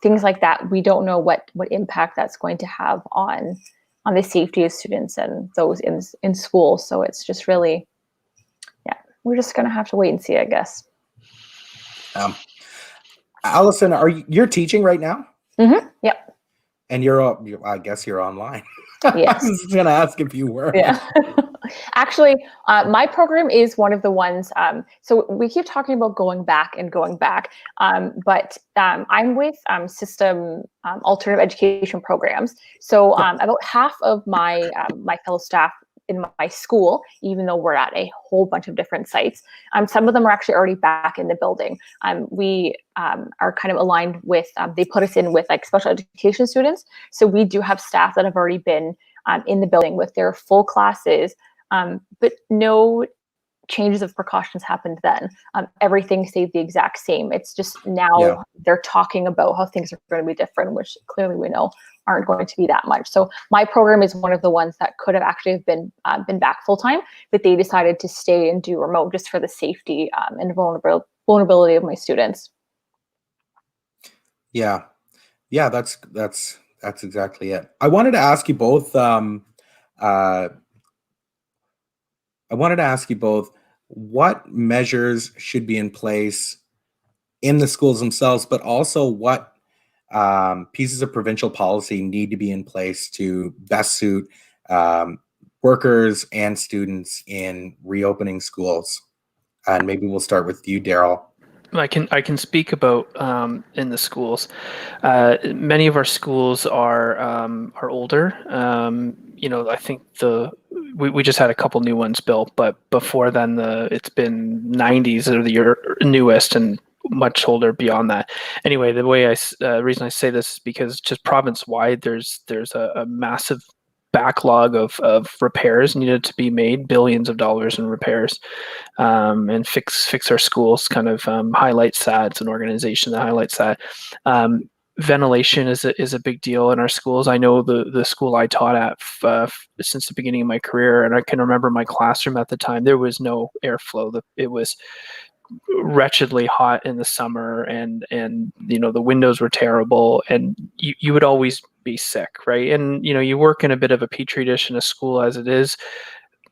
Things like that. We don't know what impact that's going to have on the safety of students and those in school. So it's just really, we're just going to have to wait and see, I guess. Allison, you're teaching right now? Mm-hmm. Yep. And I guess you're online. Yes. I was going to ask if you were. Yeah. Actually, my program is one of the ones. So we keep talking about going back, but I'm with system alternative education programs. So about half of my fellow staff in my school, even though we're at a whole bunch of different sites, some of them are actually already back in the building. We are kind of aligned with, they put us in with like special education students. So we do have staff that have already been in the building with their full classes, but no changes of precautions happened then. Everything stayed the exact same. It's just now they're talking about how things are going to be different, which clearly we know aren't going to be that much. So my program is one of the ones that could have actually been back full time, but they decided to stay and do remote just for the safety and vulnerability of my students. Yeah, that's exactly it. I wanted to ask you both. What measures should be in place in the schools themselves, but also what pieces of provincial policy need to be in place to best suit workers and students in reopening schools. And maybe we'll start with you, Daryl. I can speak about in the schools. Many of our schools are older. I think we just had a couple new ones built, but before then it's been 90s are the newest and much older beyond that. Anyway, the reason I say this is because just province wide, there's a massive backlog of repairs needed to be made, billions of dollars in repairs, and fix our schools. Kind of highlights that. It's an organization that highlights that. Ventilation is a big deal in our schools. I know the school I taught at since the beginning of my career, and I can remember my classroom at the time. There was no airflow. It was wretchedly hot in the summer, and the windows were terrible, and you would always be sick, right? And you work in a bit of a petri dish in a school as it is,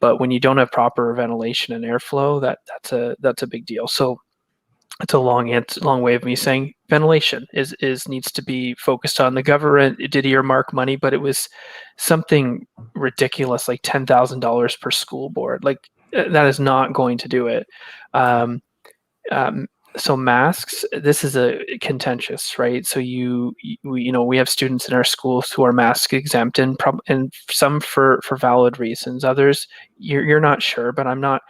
but when you don't have proper ventilation and airflow, that's a big deal. So it's a long way of me saying ventilation needs to be focused on. The government did earmark money, but it was something ridiculous, like $10,000 per school board. Like that is not going to do it. So masks, this is a contentious, right? So we have students in our schools who are mask exempt, and some for valid reasons. Others you're not sure, but I'm not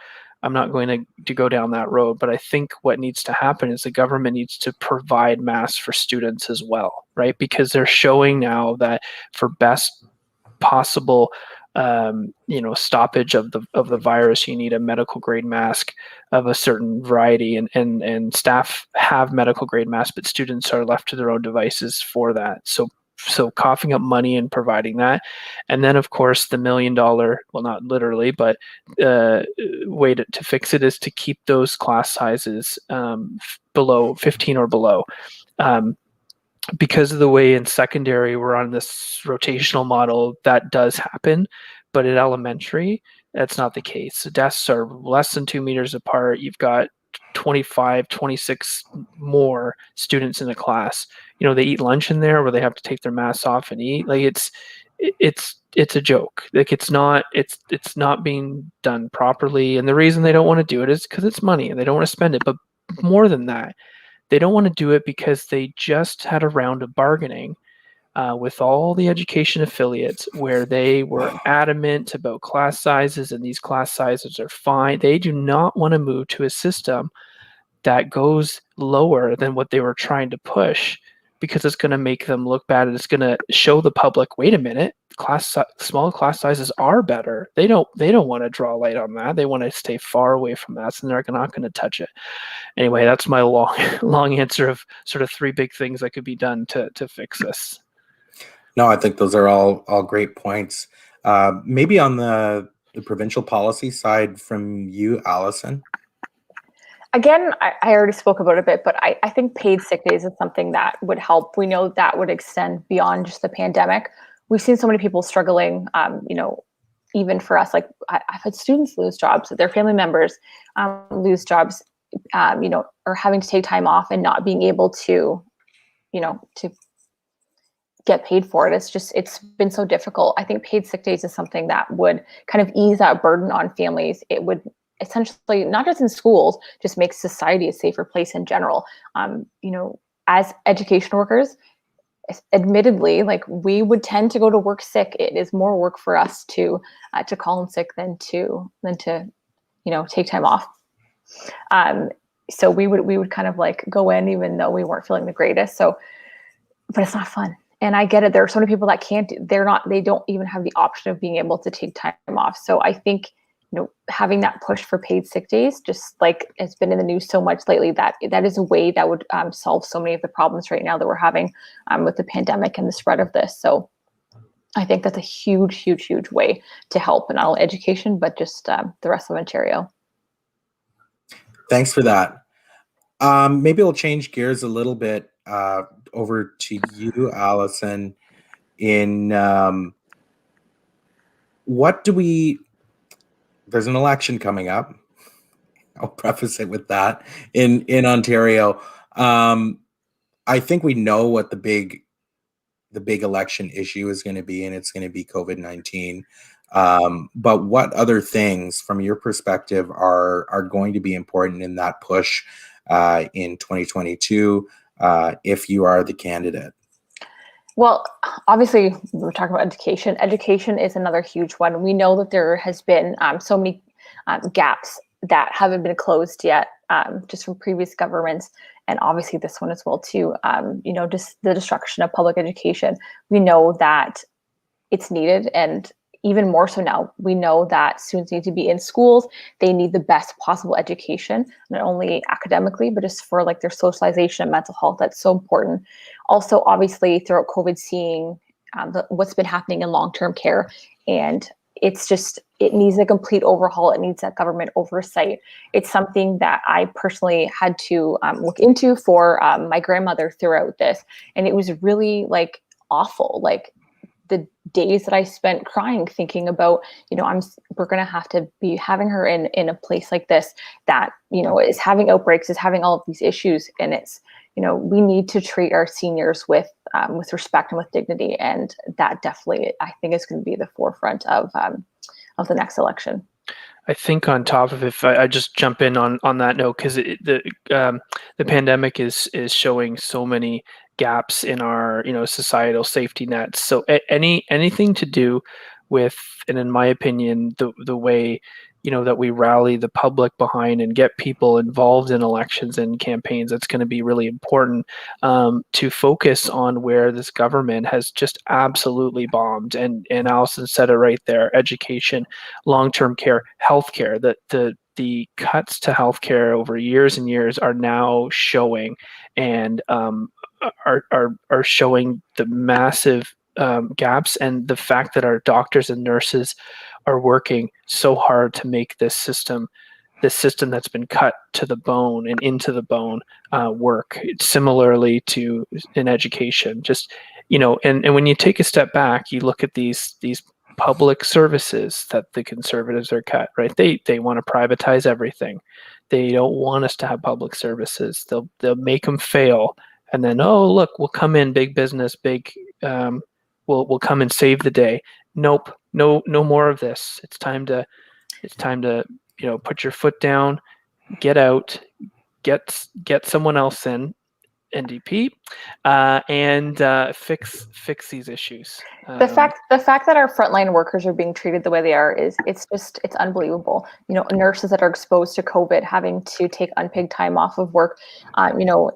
going to go down that road. But I think what needs to happen is the government needs to provide masks for students as well, right? Because they're showing now that for best possible stoppage of the virus, you need a medical grade mask of a certain variety, and staff have medical grade masks, but students are left to their own devices for that. So coughing up money and providing that. And then of course the $1 million, well, not literally, but way to fix it is to keep those class sizes below 15 or below. Because of the way in secondary we're on this rotational model, that does happen, but in elementary, that's not the case. The desks are less than 2 meters apart. You've got 25, 26 more students in the class. They eat lunch in there where they have to take their masks off and eat. Like it's a joke. Like it's not being done properly. And the reason they don't want to do it is because it's money and they don't want to spend it. But more than that, they don't want to do it because they just had a round of bargaining with all the education affiliates where they were adamant about class sizes, and these class sizes are fine. They do not want to move to a system that goes lower than what they were trying to push, because it's going to make them look bad, and it's going to show the public, wait a minute, small class sizes are better. They don't want to draw light on that. They want to stay far away from that, so they're not going to touch it. Anyway, that's my long answer of sort of 3 big things that could be done to fix this. No, I think those are all great points. Maybe on the provincial policy side from you, Allison. Again, I already spoke about it a bit, but I think paid sick days is something that would help. We know that would extend beyond just the pandemic. We've seen so many people struggling, even for us, like I've had students lose jobs, their family members lose jobs, or having to take time off and not being able to get paid for it. It's been so difficult. I think paid sick days is something that would kind of ease that burden on families. It would essentially, not just in schools, just make society a safer place in general. As education workers, admittedly, like, we would tend to go to work sick. It is more work for us to call in sick than to take time off. So we would kind of like go in even though we weren't feeling the greatest. So, but it's not fun. And I get it. There are so many people that they don't even have the option of being able to take time off. So I think, having that push for paid sick days, just like it's been in the news so much lately, that is a way that would solve so many of the problems right now that we're having with the pandemic and the spread of this. So I think that's a huge, huge, huge way to help, not only education, but just the rest of Ontario. Thanks for that. Maybe we'll change gears a little bit over to you, Allison. There's an election coming up. I'll preface it with that in Ontario. I think we know what the big election issue is going to be, and it's going to be COVID-19. But what other things, from your perspective, are going to be important in that push in 2022 if you are the candidate? Well, obviously, we're talking about education. Education is another huge one. We know that there has been so many gaps that haven't been closed yet, just from previous governments, and obviously this one as well too. Just the destruction of public education. We know that it's needed, and even more so now, we know that students need to be in schools. They need the best possible education, not only academically, but just for like their socialization and mental health. That's so important. Also, obviously, throughout COVID, seeing what's been happening in long-term care, and it needs a complete overhaul. It needs that government oversight. It's something that I personally had to look into for my grandmother throughout this, and it was really like awful. Like, the days that I spent crying, thinking about, we're going to have to be having her in a place like this that, is having outbreaks, is having all of these issues. And it's, we need to treat our seniors with respect and with dignity. And that definitely, I think, is going to be the forefront of the next election. I think on top of it, if I just jump in on that note, because the pandemic is showing so many gaps in our societal safety nets. So anything to do with, and in my opinion, the way that we rally the public behind and get people involved in elections and campaigns, that's going to be really important to focus on where this government has just absolutely bombed. And Allison said it right there: education, long-term care, healthcare. The cuts to healthcare over years and years are now showing, and are showing the massive gaps, and the fact that our doctors and nurses are working so hard to make this system that's been cut to the bone and into the bone work. Similarly to in education, just and when you take a step back, you look at these public services that the Conservatives are cut, right? They want to privatize everything. They don't want us to have public services. They'll make them fail, and then, oh look, we'll come in, big business, we'll come and save the day. Nope, no more of this. It's time to put your foot down, get out, get someone else in, NDP and fix these issues. The fact that our frontline workers are being treated the way they are it's unbelievable. You know, nurses that are exposed to COVID having to take unpaid time off of work. You know,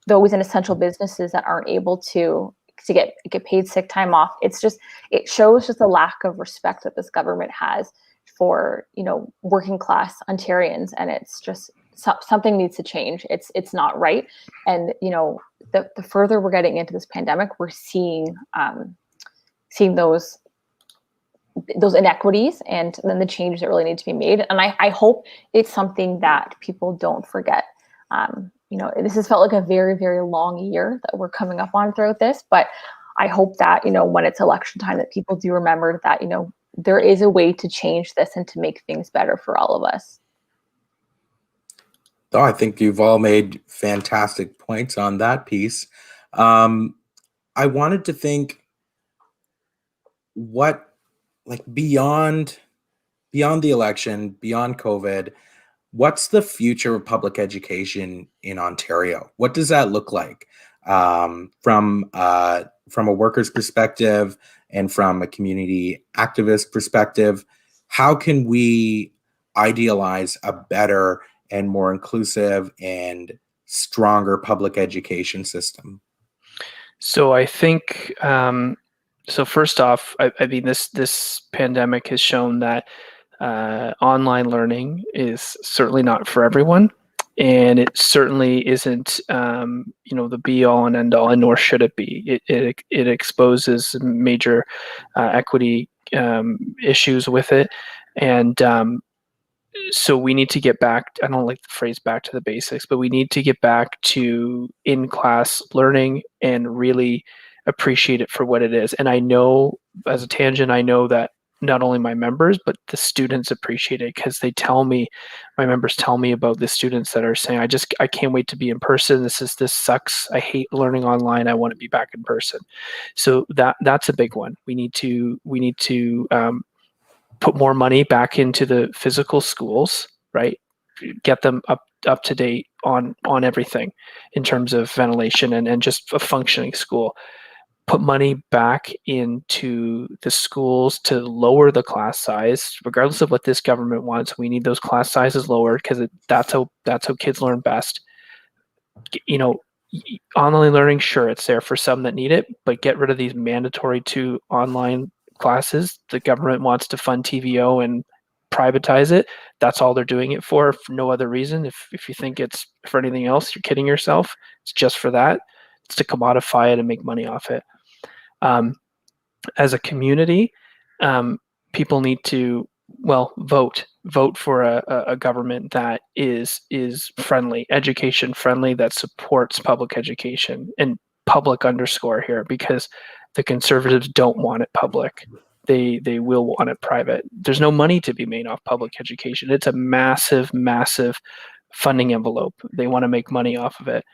those in essential businesses that aren't able to get paid sick time off. It shows just the lack of respect that this government has for, you know, working class Ontarians, and it's just something needs to change. It's not right, and you know, the further we're getting into this pandemic, we're seeing those inequities and then the changes that really need to be made. And I hope it's something that people don't forget. You know, this has felt like a very, very long year that we're coming up on throughout this, but I hope that, you know, when it's election time, that people do remember that, you know, there is a way to change this and to make things better for all of us. Oh, I think you've all made fantastic points on that piece. I wanted to think what, like, beyond the election, beyond COVID, what's the future of public education in Ontario? What does that look like from a worker's perspective and from a community activist perspective? How can we idealize a better and more inclusive and stronger public education system? So I think, so first off, I mean, this pandemic has shown that online learning is certainly not for everyone, and it certainly isn't, you know, the be all and end all, and nor should it be. It exposes major equity issues with it, and so we need to get back, I don't like the phrase back to the basics, but we need to get back to in-class learning and really appreciate it for what it is. And I know, as a tangent, I know that not only my members, but the students appreciate it, because my members tell me about the students that are saying, I can't wait to be in person. This sucks. I hate learning online. I want to be back in person. So that's a big one. We need to put more money back into the physical schools, right? Get them up to date on everything in terms of ventilation and just a functioning school. Put money back into the schools to lower the class size, regardless of what this government wants. We need those class sizes lowered, because that's how kids learn best. You know, online learning, sure, it's there for some that need it, but get rid of these mandatory 2 online classes. The government wants to fund TVO and privatize it. That's all they're doing it for no other reason. If you think it's for anything else, you're kidding yourself. It's just for that. It's to commodify it and make money off it. As a community, people need to, well, vote for a government that is friendly, education friendly, that supports public education, and public underscore here, because the Conservatives don't want it public. They will want it private. There's no money to be made off public education. It's a massive, massive funding envelope. They want to make money off of it.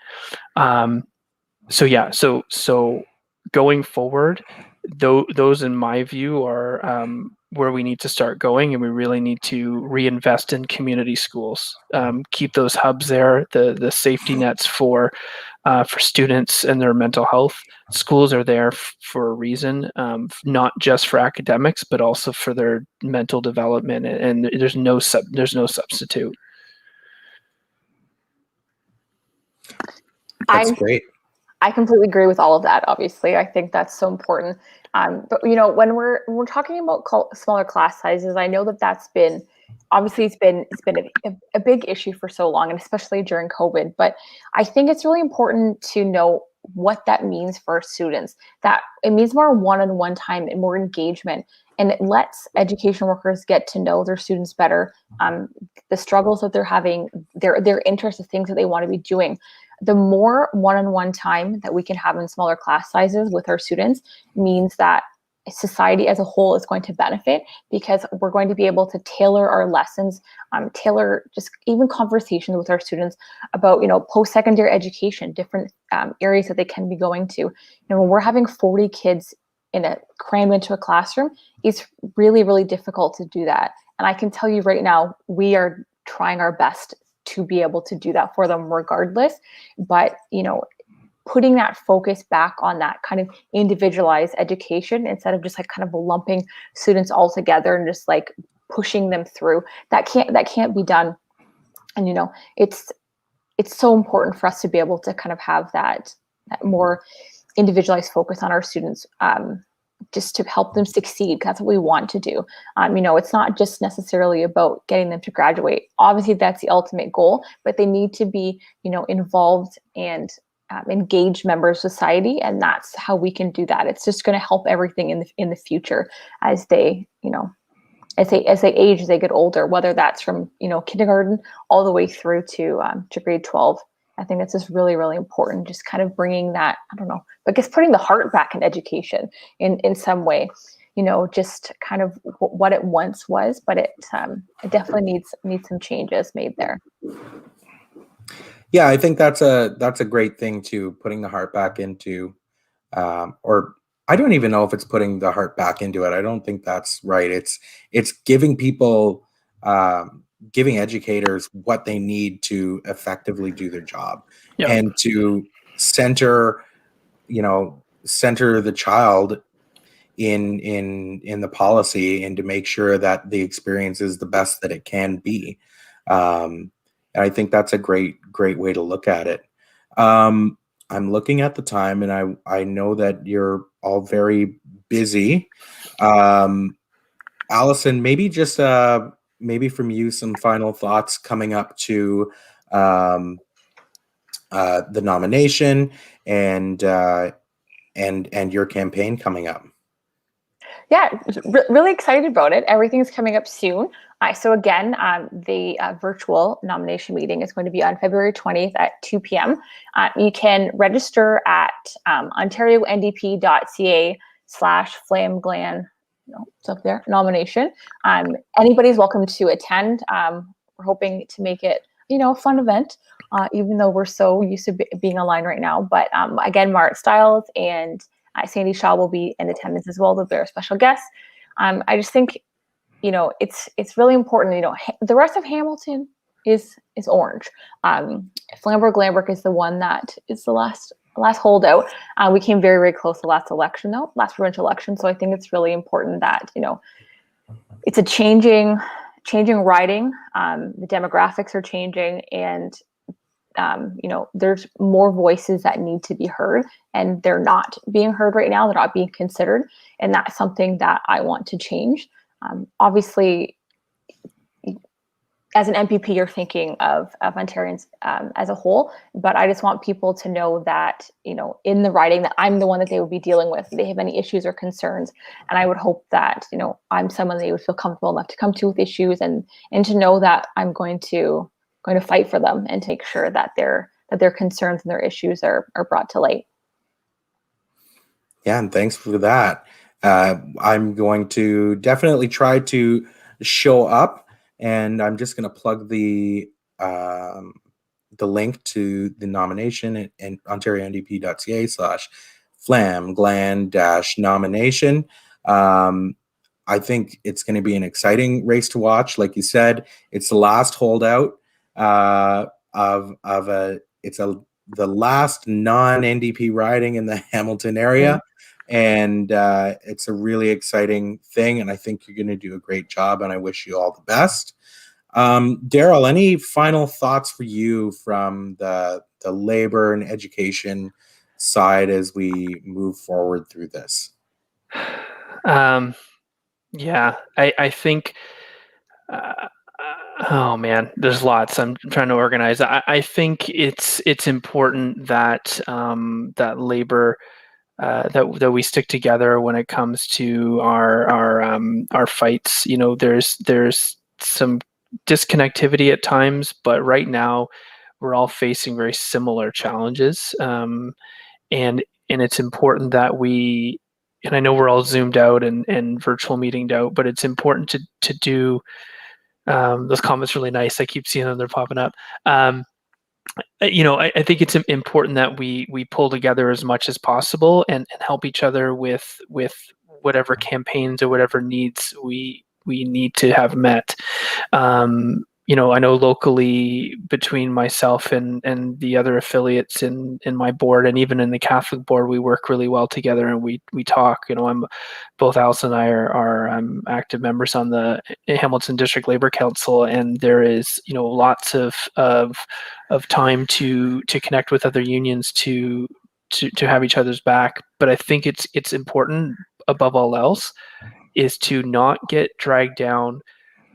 So going forward, those in my view are where we need to start going, and we really need to reinvest in community schools. Keep those hubs there, the safety nets for students and their mental health. Schools are there for a reason, not just for academics, but also for their mental development. And there's no substitute. That's great. I completely agree with all of that. Obviously, I think that's so important. But you know, when we're talking about smaller class sizes, I know that's been obviously it's been a big issue for so long, and especially during COVID. But I think it's really important to know what that means for students. That it means more one-on-one time and more engagement, and it lets education workers get to know their students better, the struggles that they're having, their interests, the things that they want to be doing. The more one-on-one time that we can have in smaller class sizes with our students means that society as a whole is going to benefit, because we're going to be able to tailor our lessons, tailor just even conversations with our students about, you know, post-secondary education, different areas that they can be going to. You know, when we're having 40 kids crammed into a classroom, it's really, really difficult to do that. And I can tell you right now, we are trying our best to be able to do that for them regardless. But, you know, putting that focus back on that kind of individualized education instead of just like kind of lumping students all together and just like pushing them through. That can't be done. And it's so important for us to be able to kind of have that more individualized focus on our students, just to help them succeed. That's what we want to do. It's not just necessarily about getting them to graduate. Obviously, that's the ultimate goal, but they need to be, involved and engaged members of society, and that's how we can do that. It's just going to help everything in the future as they, as they age, as they get older, whether that's from kindergarten all the way through to grade 12. I think it's just really, really important, just kind of bringing that, I don't know, I guess putting the heart back in education in some way, just kind of what it once was, but it definitely needs some changes made there. Yeah, I think that's a great thing too, putting the heart back into, or I don't even know if it's putting the heart back into it. I don't think that's right. It's giving people, giving educators what they need to effectively do their job, and to center the child in the policy, and to make sure that the experience is the best that it can be. And I think that's a great way to look at it. I'm looking at the time, and I know that you're all very busy. Allison, maybe just maybe from you some final thoughts coming up to the nomination and your campaign coming up. Yeah, really excited about it. Everything's coming up soon. So again, the virtual nomination meeting is going to be on February 20th at 2 p.m. You can register at ontariondp.ca/Flamborough-Glanbrook, it's up there, nomination. Anybody's welcome to attend. We're hoping to make it, a fun event, even though we're so used to being online right now. But again, Mart Stiles and Sandy Shaw will be in attendance as well. They'll be our special guests. I just think, it's really important. The rest of Hamilton is orange. Flamborough-Glanbrook is the one that is the last holdout. We came very, very close to last provincial election. So I think it's really important that it's a changing riding. The demographics are changing, and there's more voices that need to be heard, and they're not being heard right now. They're not being considered. And that's something that I want to change. Obviously, as an MPP, you're thinking of Ontarians as a whole, but I just want people to know that, in the riding, that I'm the one that they would be dealing with. If they have any issues or concerns. And I would hope that, I'm someone they would feel comfortable enough to come to with issues, and to know that I'm going to fight for them and take sure that their concerns and their issues are brought to light. Yeah, and thanks for that. I'm going to definitely try to show up, and I'm just going to plug the link to the nomination at ontariondp.ca/Flam-Glan-nomination. I think it's going to be an exciting race to watch. Like you said, it's the last holdout the last non-NDP riding in the Hamilton area. And it's a really exciting thing, and I think you're going to do a great job, and I wish you all the best. Daryl, any final thoughts for you from the labor and education side as we move forward through this? Yeah, I think, oh man, there's lots. I'm trying to organize. I think it's important that that labor, that we stick together when it comes to our fights. There's some disconnectivity at times, but right now we're all facing very similar challenges, and it's important that we. And I know we're all zoomed out and virtual meetinged out, but it's important to do. Those comments are really nice. I keep seeing them; they're popping up. I think it's important that we pull together as much as possible and help each other with whatever campaigns or whatever needs we need to have met. I know locally between myself and the other affiliates in my board, and even in the Catholic board, we work really well together, and we talk. Both Allison and I are active members on the Hamilton District Labor Council, and there is lots of time to connect with other unions to have each other's back. But I think it's important above all else is to not get dragged down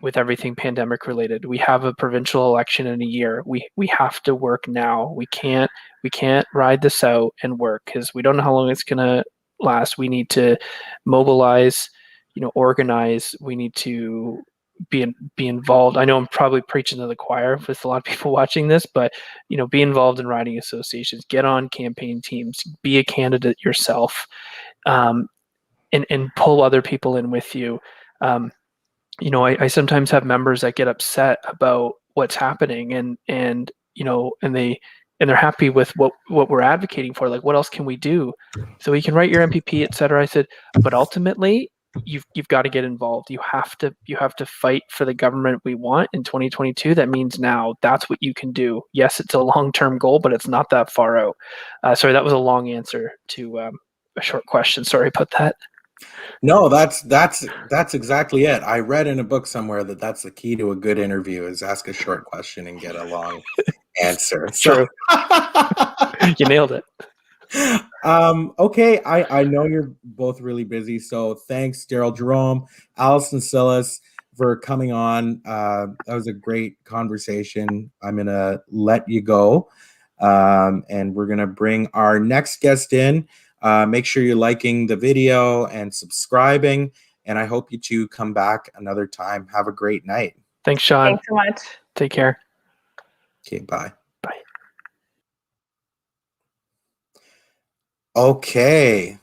with everything pandemic related. We have a provincial election in a year. We have to work now. We can't ride this out and work because we don't know how long it's gonna last. We need to mobilize, organize. We need to be involved. I know I'm probably preaching to the choir with a lot of people watching this, but be involved in riding associations, get on campaign teams, be a candidate yourself, and pull other people in with you. I sometimes have members that get upset about what's happening, and they're happy with what we're advocating for. Like, what else can we do? So we can write your MPP, et cetera. I said, but ultimately, you've got to get involved. You have to fight for the government we want in 2022. That means now. That's what you can do. Yes, it's a long-term goal, but it's not that far out. Sorry, that was a long answer to a short question. Sorry about that. No, that's exactly it. I read in a book somewhere that that's the key to a good interview is ask a short question and get a long answer. True. You nailed it. Okay, I know you're both really busy, so thanks, Daryl Jerome, Allison Cillis, for coming on. That was a great conversation. I'm gonna let you go, and we're gonna bring our next guest in. Make sure you're liking the video and subscribing, and I hope you two come back another time. Have a great night. Thanks, Sean. Thanks so much. Take care. Okay, bye. Bye. Okay.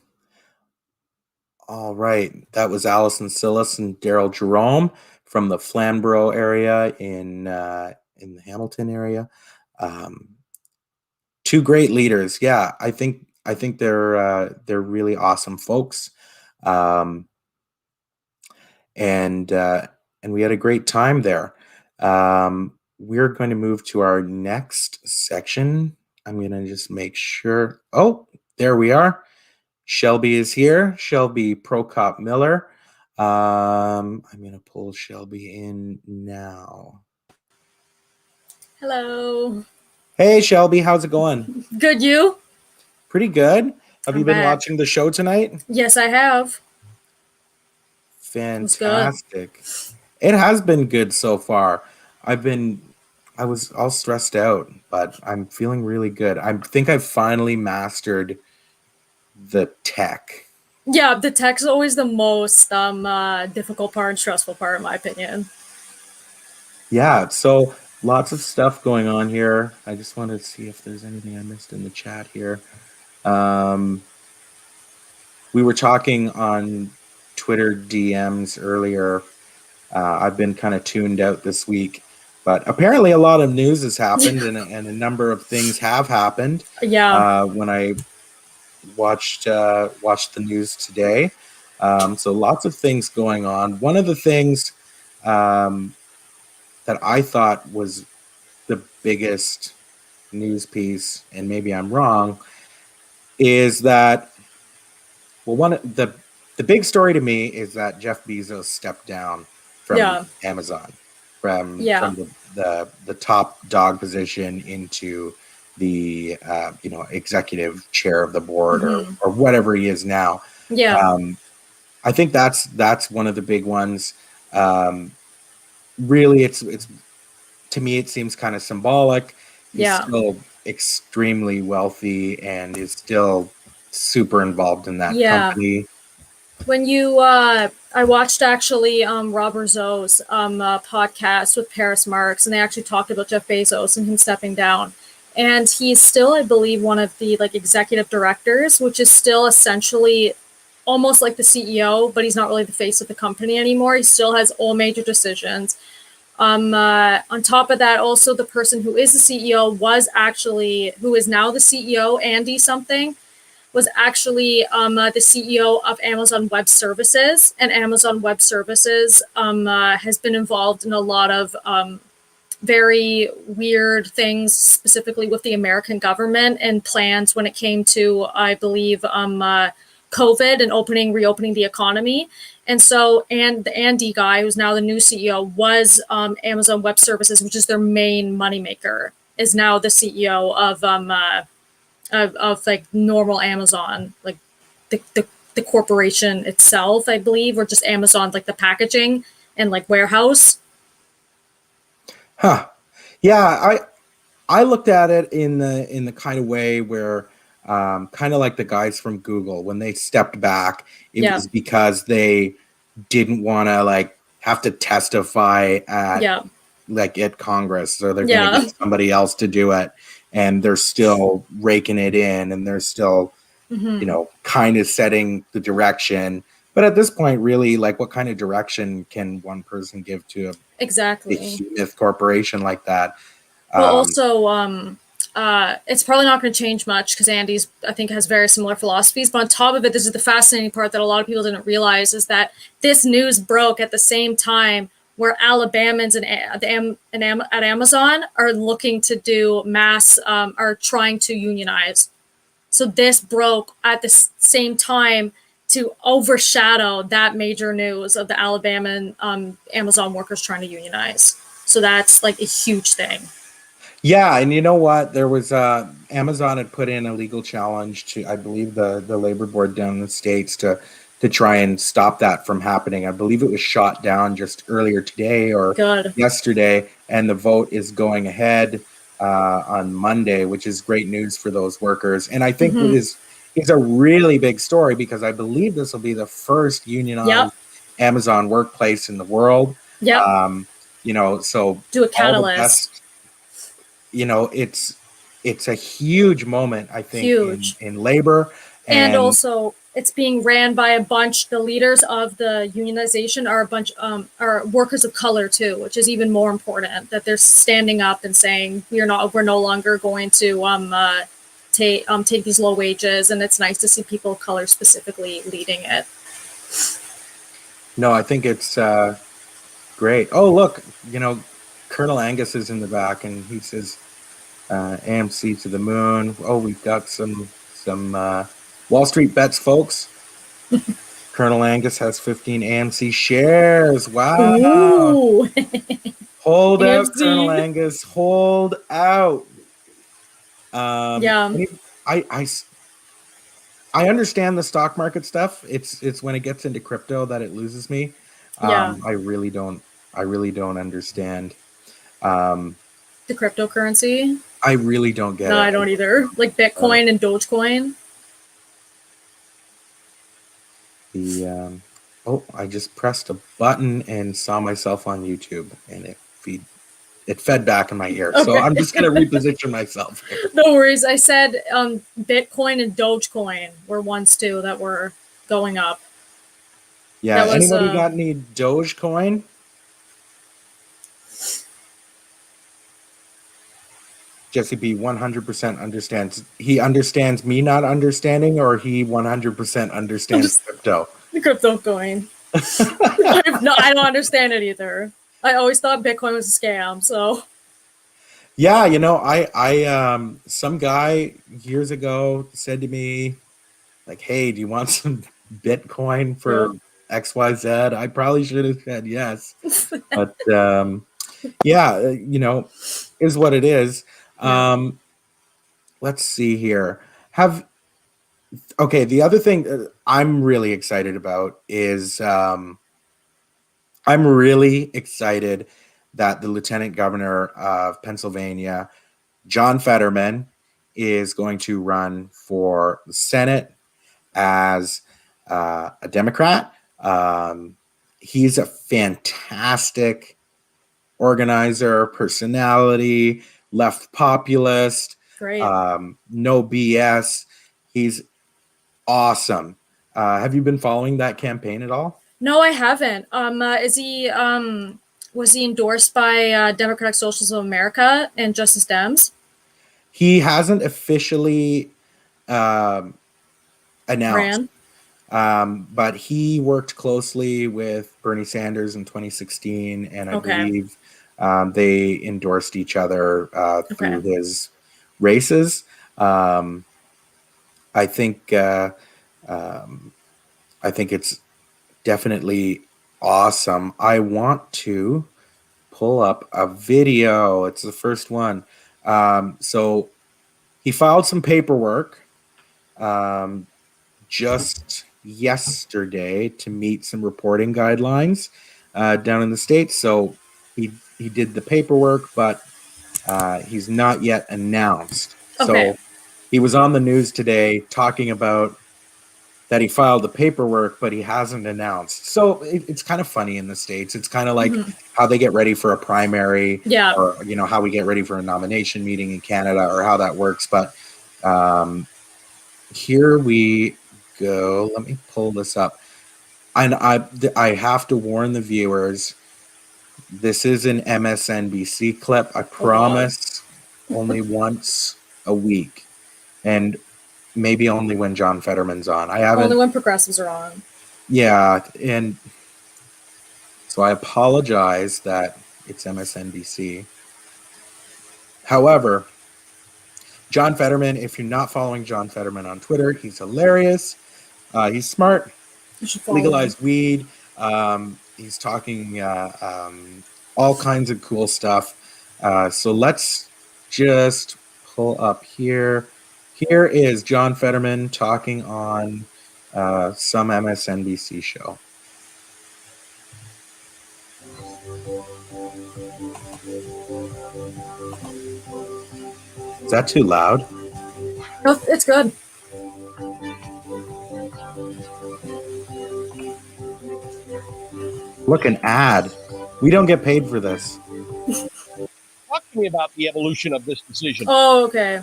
All right. That was Allison Cillis and Daryl Jerome from the Flamborough area in the Hamilton area. Two great leaders. Yeah, I think they're really awesome folks, and we had a great time there. We're going to move to our next section. I'm going to just make sure. Oh, there we are. Shelby is here. Shelby Prokop Miller. I'm going to pull Shelby in now. Hello. Hey, Shelby, how's it going? Good, you? Pretty good. Have you been back. watching the show tonight? Yes, I have. Fantastic. It has been good so far. I was all stressed out, but I'm feeling really good. I think I've finally mastered the tech. Yeah, the tech's always the most difficult part and stressful part, in my opinion. Yeah, so lots of stuff going on here. I just wanted to see if there's anything I missed in the chat here. We were talking on Twitter DMs earlier. I've been kind of tuned out this week, but apparently a lot of news has happened and a number of things have happened. Yeah. When I watched the news today, so lots of things going on. One of the things that I thought was the biggest news piece, and maybe I'm wrong, is that the big story to me is that Jeff Bezos stepped down from Amazon, from the top dog position into the executive chair of the board or whatever he is now. Yeah. I think that's one of the big ones. Really, it's to me it seems kind of symbolic. He's still extremely wealthy and is still super involved in that company. When you I watched actually Rob Rizzo's podcast with Paris Marks, and they actually talked about Jeff Bezos and him stepping down. And he's still, I believe, one of the executive directors, which is still essentially almost like the CEO, but he's not really the face of the company anymore. He still has all major decisions. On top of that, also the person who is the CEO who is now the CEO, Andy something, was actually the CEO of Amazon Web Services, and Amazon Web Services has been involved in a lot of very weird things, specifically with the American government and plans when it came to, I believe, COVID and reopening the economy. And so, and the Andy guy, who's now the new CEO, was Amazon Web Services, which is their main moneymaker, is now the CEO of like normal Amazon, like the corporation itself, I believe, or just Amazon, like the packaging and like warehouse. Huh. Yeah, I looked at it in the kind of way where kind of like the guys from Google, when they stepped back, it was because they didn't want to like have to testify at Congress, so they're going to get somebody else to do it, and they're still raking it in, and they're still kind of setting the direction. But at this point, really, like, what kind of direction can one person give to a behemoth corporation like that? Well, also, it's probably not going to change much because Andy's, I think, has very similar philosophies. But on top of it, this is the fascinating part that a lot of people didn't realize, is that this news broke at the same time where Alabamans at Amazon are looking to do are trying to unionize. So this broke at the same time to overshadow that major news of the Alabama Amazon workers trying to unionize. So that's like a huge thing. Yeah, and you know what? There was Amazon had put in a legal challenge to, I believe, the labor board down in the States to try and stop that from happening. I believe it was shot down just earlier today or yesterday, and the vote is going ahead on Monday, which is great news for those workers. And I think it is a really big story because I believe this will be the first unionized Amazon workplace in the world. So do a catalyst. It's a huge moment, I think, in labor. And also, it's being ran by the leaders of the unionization are workers of color too, which is even more important, that they're standing up and saying we're no longer going to take these low wages, and it's nice to see people of color specifically leading it. No, I think it's great. Oh, look, Colonel Angus is in the back, and he says AMC to the moon. Oh, we've got some Wall Street bets, folks. Colonel Angus has 15 AMC shares. Wow. Ooh. Hold out, Colonel Angus. Hold out. I understand the stock market stuff. It's when it gets into crypto that it loses me. I really don't understand. The cryptocurrency? I really don't get it. No, I don't either. Like Bitcoin and Dogecoin. I just pressed a button and saw myself on YouTube, and it fed back in my ear. Okay. So I'm just going to reposition myself here. No worries. I said Bitcoin and Dogecoin were ones too that were going up. Yeah. Anybody got any Dogecoin? Jesse B 100% understands. He understands me not understanding, or he 100% understands crypto. The crypto coin. I don't understand it either. I always thought Bitcoin was a scam. So. Yeah, I some guy years ago said to me, like, "Hey, do you want some Bitcoin for XYZ?" I probably should have said yes, but is what it is. Let's see here. The other thing I'm really excited about is I'm really excited that the Lieutenant Governor of Pennsylvania, John Fetterman, is going to run for the Senate as a Democrat. He's a fantastic organizer, personality, left populist, great. No BS. He's awesome. Have you been following that campaign at all? No, I haven't. Was he endorsed by Democratic Socialists of America and Justice Dems? He hasn't officially announced. But he worked closely with Bernie Sanders in 2016, and I believe They endorsed each other through his races. I think it's definitely awesome. I want to pull up a video. It's the first one. So he filed some paperwork just yesterday to meet some reporting guidelines down in the States. So he did the paperwork, but he's not yet announced. Okay. So he was on the news today talking about that he filed the paperwork, but he hasn't announced. So it's kind of funny in the States. It's kind of like how they get ready for a primary, or how we get ready for a nomination meeting in Canada, or how that works. But here we go. Let me pull this up. And I have to warn the viewers, this is an MSNBC clip. I promise only once a week. And maybe only when John Fetterman's on. Only when progressives are on. Yeah, and so I apologize that it's MSNBC. However, John Fetterman, if you're not following John Fetterman on Twitter, he's hilarious. He's smart. Legalized weed. He's talking all kinds of cool stuff. So let's just pull up here. Here is John Fetterman talking on some MSNBC show. Is that too loud? No, it's good. Look, an ad. We don't get paid for this. Talk to me about the evolution of this decision. Oh, okay.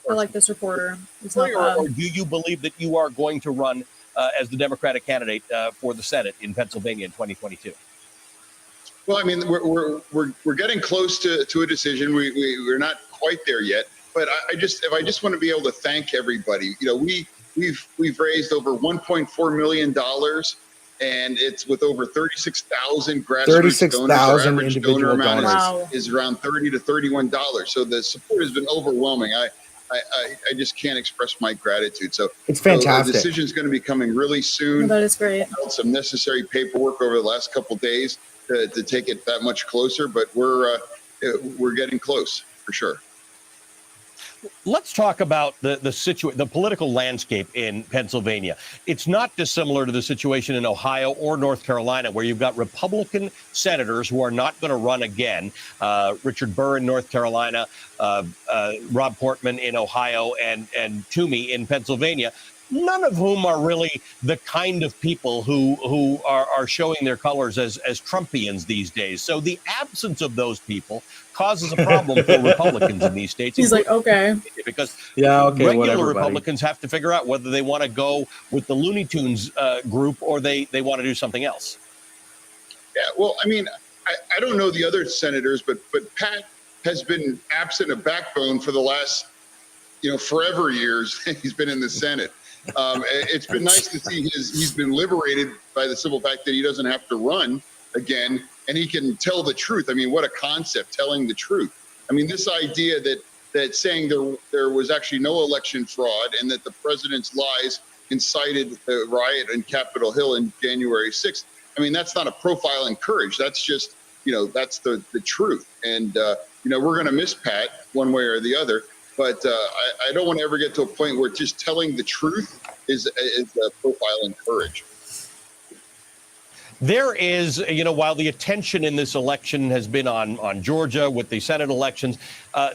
I like this reporter. Or do you believe that you are going to run as the Democratic candidate for the Senate in Pennsylvania in 2022? Well, I mean, we're getting close to a decision. We're not quite there yet, but I just want to be able to thank everybody. We've raised over $1.4 million, and it's with over 36,000 grassroots donors. Our average donor amount is around $30 to $31. So the support has been overwhelming. I just can't express my gratitude. So it's fantastic. The decision is going to be coming really soon. Oh, that is great. Some necessary paperwork over the last couple of days to take it that much closer, but we're getting close for sure. Let's talk about the political landscape in Pennsylvania. It's not dissimilar to the situation in Ohio or North Carolina, where you've got Republican senators who are not going to run again. Richard Burr in North Carolina, Rob Portman in Ohio, and Toomey in Pennsylvania. None of whom are really the kind of people who are showing their colors as Trumpians these days. So the absence of those people causes a problem for Republicans in these states. He's like, okay. Because regular whatever, Republicans have to figure out whether they want to go with the Looney Tunes group or they want to do something else. Yeah, well, I mean, I don't know the other senators, but Pat has been absent of backbone for the last, forever years. He's been in the Senate. It's been nice to see he's been liberated by the simple fact that he doesn't have to run again, and he can tell the truth. I mean, what a concept, telling the truth. I mean, this idea that saying there was actually no election fraud and that the president's lies incited the riot in Capitol Hill in January 6th. I mean, that's not a profile in courage. That's just, that's the truth. And, we're going to miss Pat one way or the other. But I don't want to ever get to a point where just telling the truth is a profile in courage. There is, while the attention in this election has been on Georgia with the Senate elections,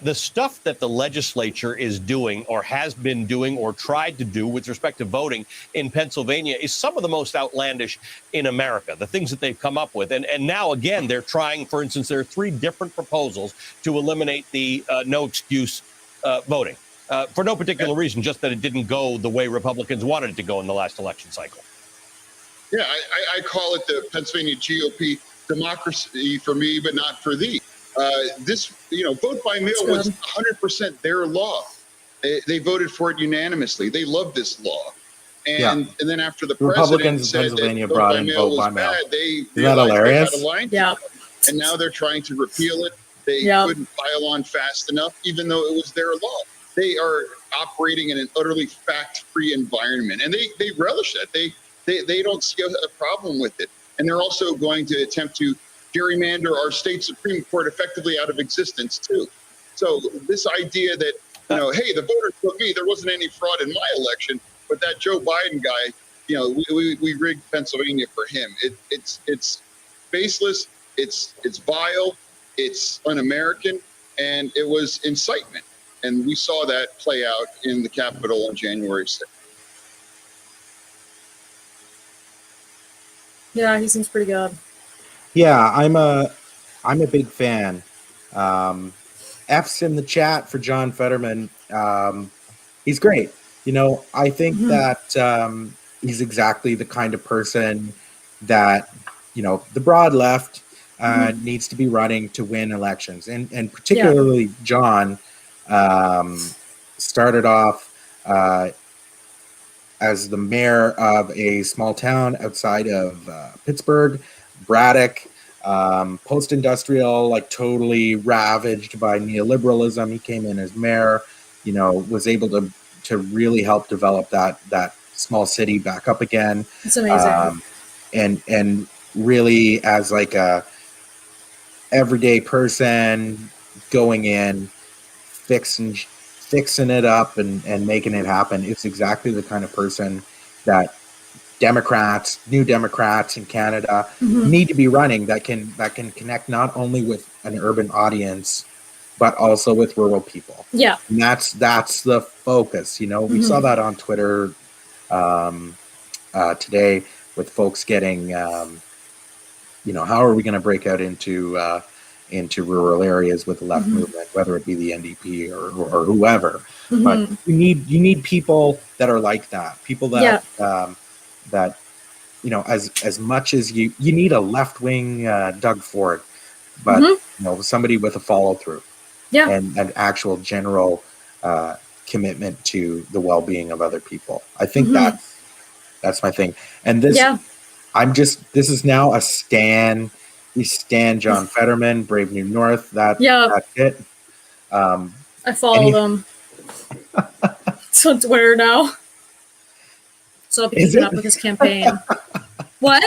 the stuff that the legislature is doing or has been doing or tried to do with respect to voting in Pennsylvania is some of the most outlandish in America, the things that they've come up with. And now, again, they're trying, for instance, there are 3 different proposals to eliminate the no excuse voting for no particular reason, just that it didn't go the way Republicans wanted it to go in the last election cycle. Yeah, I call it the Pennsylvania GOP democracy for me, but not for thee. This, vote by mail was 100% their law. They voted for it unanimously. They love this law. And and then after the Republicans president in Pennsylvania said that brought in vote by mail. Bad, they Isn't that hilarious? Yeah. and now they're trying to repeal it. They couldn't pile on fast enough, even though it was their law. They are operating in an utterly fact-free environment, and they relish that. They don't see a problem with it. And they're also going to attempt to gerrymander our state Supreme Court effectively out of existence, too. So this idea that, hey, the voters put me, there wasn't any fraud in my election, but that Joe Biden guy, we rigged Pennsylvania for him. It's baseless, it's vile, it's un-American, and it was incitement. And we saw that play out in the Capitol on January 6th. Yeah, he seems pretty good. Yeah, I'm a big fan. F's in the chat for John Fetterman. He's great. I think that he's exactly the kind of person that, the broad left needs to be running to win elections. And particularly John started off as the mayor of a small town outside of Pittsburgh, Braddock, post-industrial, like totally ravaged by neoliberalism. He came in as mayor, was able to really help develop that small city back up again. It's amazing. And really as like a everyday person going in, fixing it up and making it happen. It's exactly the kind of person that New Democrats in Canada need to be running, that can connect not only with an urban audience, but also with rural people. Yeah. And that's the focus. We saw that on Twitter today with folks getting, how are we going to break out into rural areas with the left movement, whether it be the NDP or whoever. But you need people that are like that. People that that as much as you need a left wing Doug Ford, but somebody with a follow through, and an actual general commitment to the well being of other people. I think that's my thing. And this, this is now a stan. We stand John Fetterman, Brave New North. That's it. I follow them. It's on Twitter now. So I'll be keeping up with his campaign. What?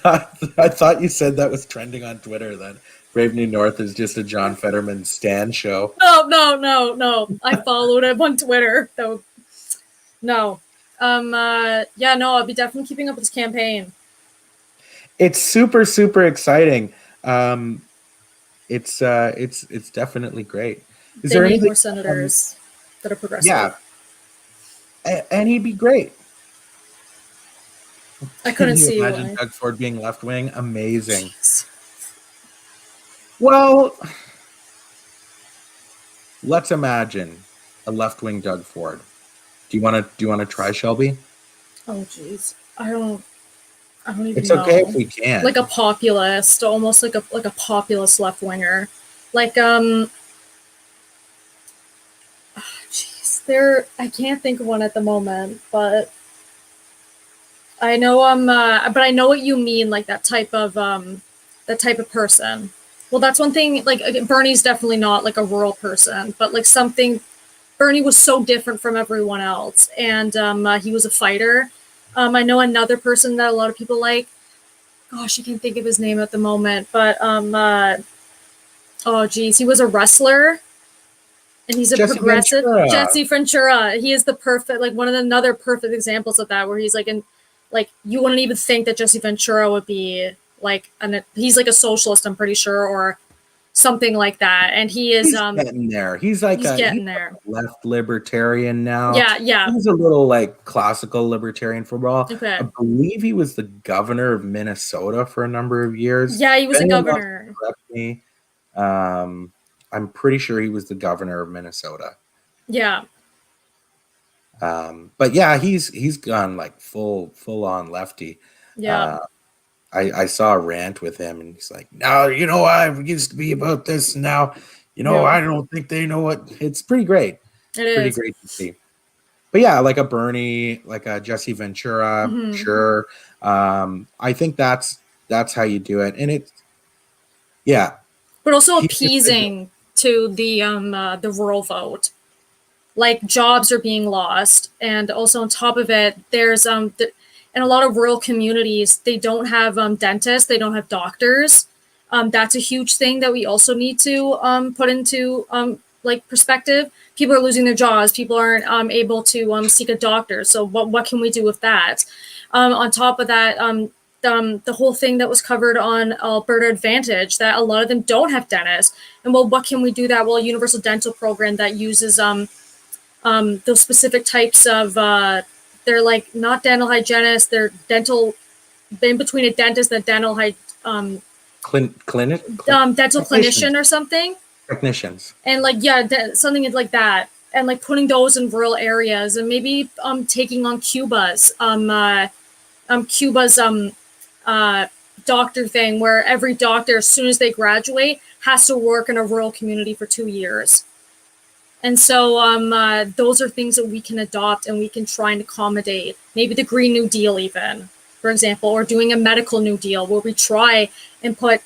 I thought you said that was trending on Twitter, that Brave New North is just a John Fetterman stan show. No. I followed him on Twitter. No. I'll be definitely keeping up with his campaign. It's super, super exciting. It's definitely great. Is They there need anything more senators that are progressive? Yeah, and he'd be great. I couldn't Can you see imagine why. Doug Ford being left wing. Amazing. Jeez. Well, let's imagine a left wing Doug Ford. Do you want to try, Shelby? Oh, jeez. I don't even It's know. okay if we can. Like a populist, almost like a populist left winger. I can't think of one at the moment, but I know but I know what you mean, like that type of person. Well, that's one thing, like Bernie's definitely not like a rural person, but like Bernie was so different from everyone else, and he was a fighter. I know another person that a lot of people like. Gosh, I can't think of his name at the moment, but he was a wrestler, and he's a progressive. Jesse Ventura. He is the perfect, like another perfect examples of that, where he's like, you wouldn't even think that Jesse Ventura would be like, he's like a socialist, I'm pretty sure, or something like that. And he's getting there. He's getting there. Left libertarian now. Yeah. He's a little like classical libertarian for a while. Okay. I believe he was the governor of Minnesota for a number of years. Yeah, he was a governor. I'm pretty sure he was the governor of Minnesota. Yeah. But yeah, he's gone like full on lefty. Yeah. I saw a rant with him, and he's like, "No, I used to be about this, and now, I don't think they know what." It's pretty great. It is pretty great to see. But yeah, like a Bernie, like a Jesse Ventura, sure. I think that's how you do it, and Yeah. but also He- appeasing to the rural vote. Like jobs are being lost, and also on top of it, there's in a lot of rural communities they don't have dentists, they don't have doctors. That's a huge thing that we also need to put into like perspective. People are losing their jobs. People aren't able to seek a doctor. So what can we do with that? On top of that, the whole thing that was covered on Alberta Advantage, that a lot of them don't have dentists. And well, what can we do that? Well, a universal dental program that uses those specific types of they're like not dental hygienists, they're dental, in between a dentist and a dental dental clinician or something. Technicians. And like something like that, and like putting those in rural areas, and maybe taking on Cuba's doctor thing, where every doctor as soon as they graduate has to work in a rural community for 2 years. And so those are things that we can adopt and we can try and accommodate. Maybe the Green New Deal even, for example, or doing a medical New Deal where we try and put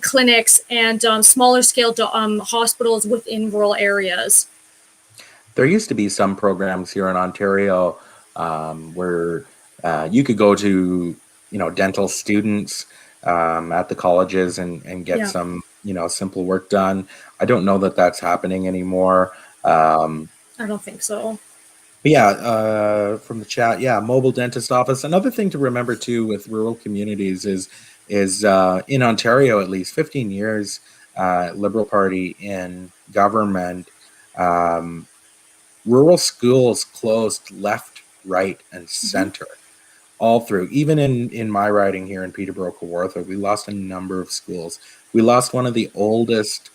clinics and smaller scale hospitals within rural areas. There used to be some programs here in Ontario where you could go to, dental students at the colleges and get some, simple work done. I don't know that that's happening anymore. I don't think so. But yeah, from the chat, mobile dentist office. Another thing to remember too with rural communities is in Ontario, at least 15 years, Liberal Party in government, rural schools closed left, right, and center, all through. Even in my riding here in Peterborough-Kawartha, we lost a number of schools. We lost one of the oldest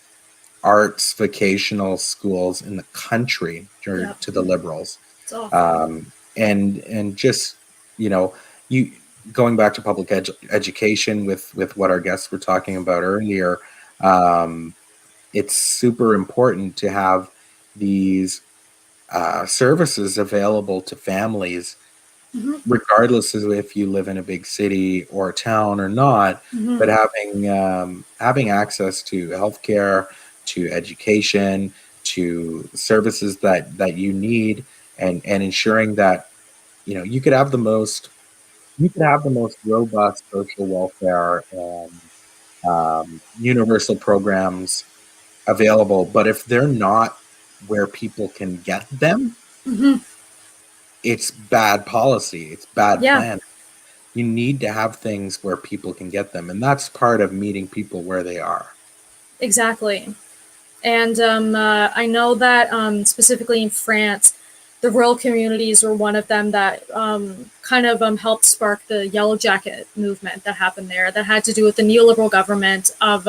arts vocational schools in the country to the Liberals. And just, you going back to public education with what our guests were talking about earlier, it's super important to have these services available to families, regardless of if you live in a big city or a town or not, but having access to healthcare, to education, to services that you need, and ensuring that you could have the most robust social welfare and universal programs available. But if they're not where people can get them, it's bad policy. It's bad plan. You need to have things where people can get them, and that's part of meeting people where they are. Exactly. And I know that specifically in France, the rural communities were one of them that kind of helped spark the Yellow Jacket movement that happened there, that had to do with the neoliberal government of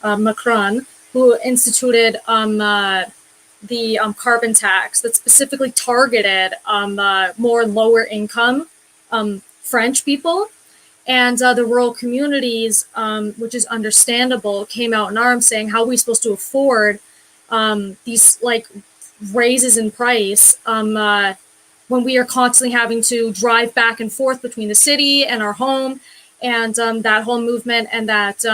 Macron, who instituted the carbon tax that specifically targeted more lower income French people. And the rural communities, which is understandable, came out in arms saying, how are we supposed to afford these like raises in price when we are constantly having to drive back and forth between the city and our home, and that whole movement, and that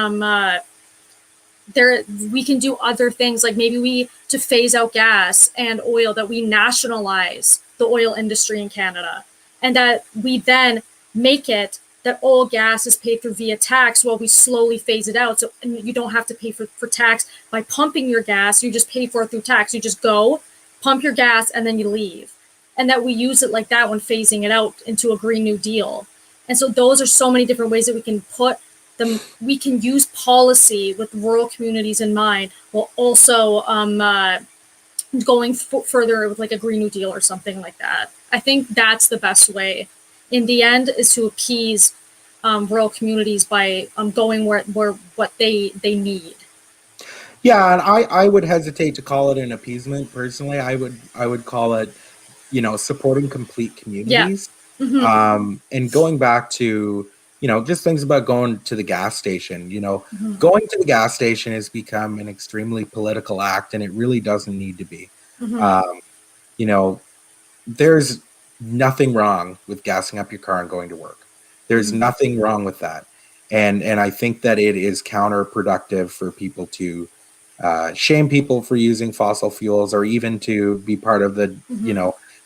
we can do other things, like maybe to phase out gas and oil, that we nationalize the oil industry in Canada, and that we then make it that all gas is paid through via tax while we slowly phase it out. So and you don't have to pay for tax by pumping your gas. You just pay for it through tax. You just go, pump your gas, and then you leave. And that we use it like that when phasing it out into a Green New Deal. And so those are so many different ways that we can put them. We can use policy with rural communities in mind, while also going further with like a Green New Deal or something like that. I think that's the best way in the end, is to appease rural communities by going where what they need. Yeah, and I would hesitate to call it an appeasement personally. I would call it, supporting complete communities. And going back to, just things about going to the gas station. Going to the gas station has become an extremely political act, and it really doesn't need to be. There's nothing wrong with gassing up your car and going to work. There's nothing wrong with that. and I think that it is counterproductive for people to shame people for using fossil fuels, or even to be part of the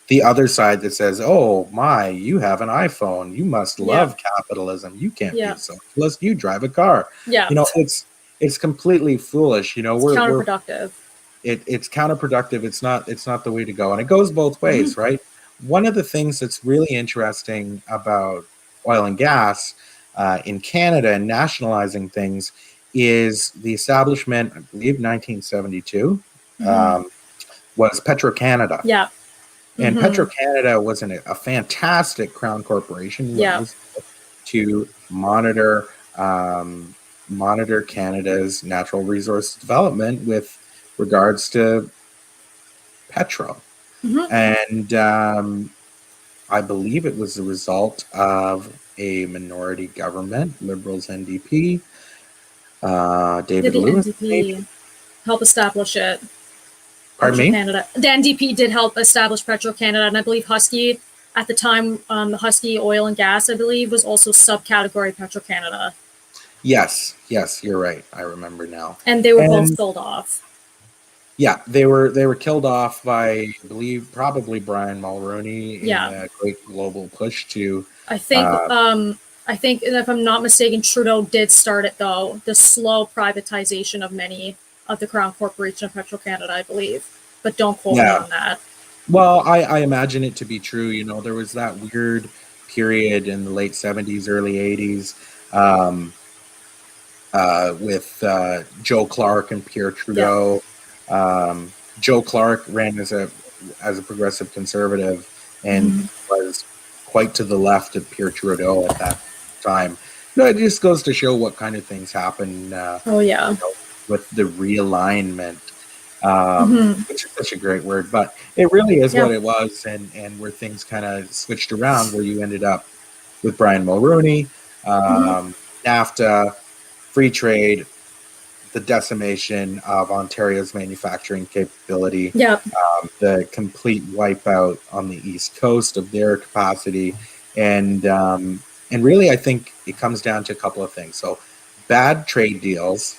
the other side that says, "Oh my, you have an iPhone, you must love capitalism. You can't be a socialist. You drive a car." Yeah. It's completely foolish. It's counterproductive. It's counterproductive. It's not the way to go, and it goes both ways, right? One of the things that's really interesting about oil and gas in Canada and nationalizing things is the establishment, I believe 1972, was Petro-Canada. Yeah. And Petro-Canada was a fantastic crown corporation. Yeah. To monitor Canada's natural resource development with regards to petrol. And I believe it was the result of a minority government, Liberals NDP. David Lewis NDP help establish it. Pardon me? Canada. The NDP did help establish Petro-Canada, and I believe Husky at the time, the Husky Oil and Gas, I believe, was also subcategory Petro-Canada. Yes, you're right. I remember now. And they were both sold off. Yeah, they were killed off by, I believe, probably Brian Mulroney in a great global push to. I think, if I'm not mistaken, Trudeau did start it, though, the slow privatization of many of the Crown Corporation of Petro-Canada, I believe. But don't quote me on that. Well, I imagine it to be true. You know, there was that weird period in the late 70s, early 80s with Joe Clark and Pierre Trudeau. Joe Clark ran as a progressive conservative and was quite to the left of Pierre Trudeau at that time. No, it just goes to show what kind of things happen. With the realignment, which is such a great word, but it really is what it was, and where things kind of switched around, where you ended up with Brian Mulroney, NAFTA, free trade, the decimation of Ontario's manufacturing capability, the complete wipeout on the East Coast of their capacity, and really, I think it comes down to a couple of things. So, bad trade deals.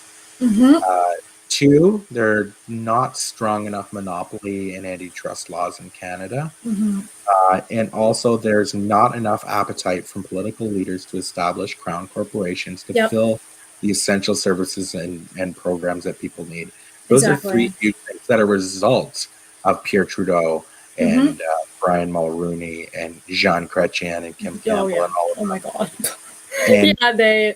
Two, they're not strong enough monopoly and antitrust laws in Canada. And also, there's not enough appetite from political leaders to establish crown corporations to fill the essential services and programs that people need. Those are three huge things that are results of Pierre Trudeau and Brian Mulroney and Jean Chrétien and Kim Campbell and all of them. Oh my God. And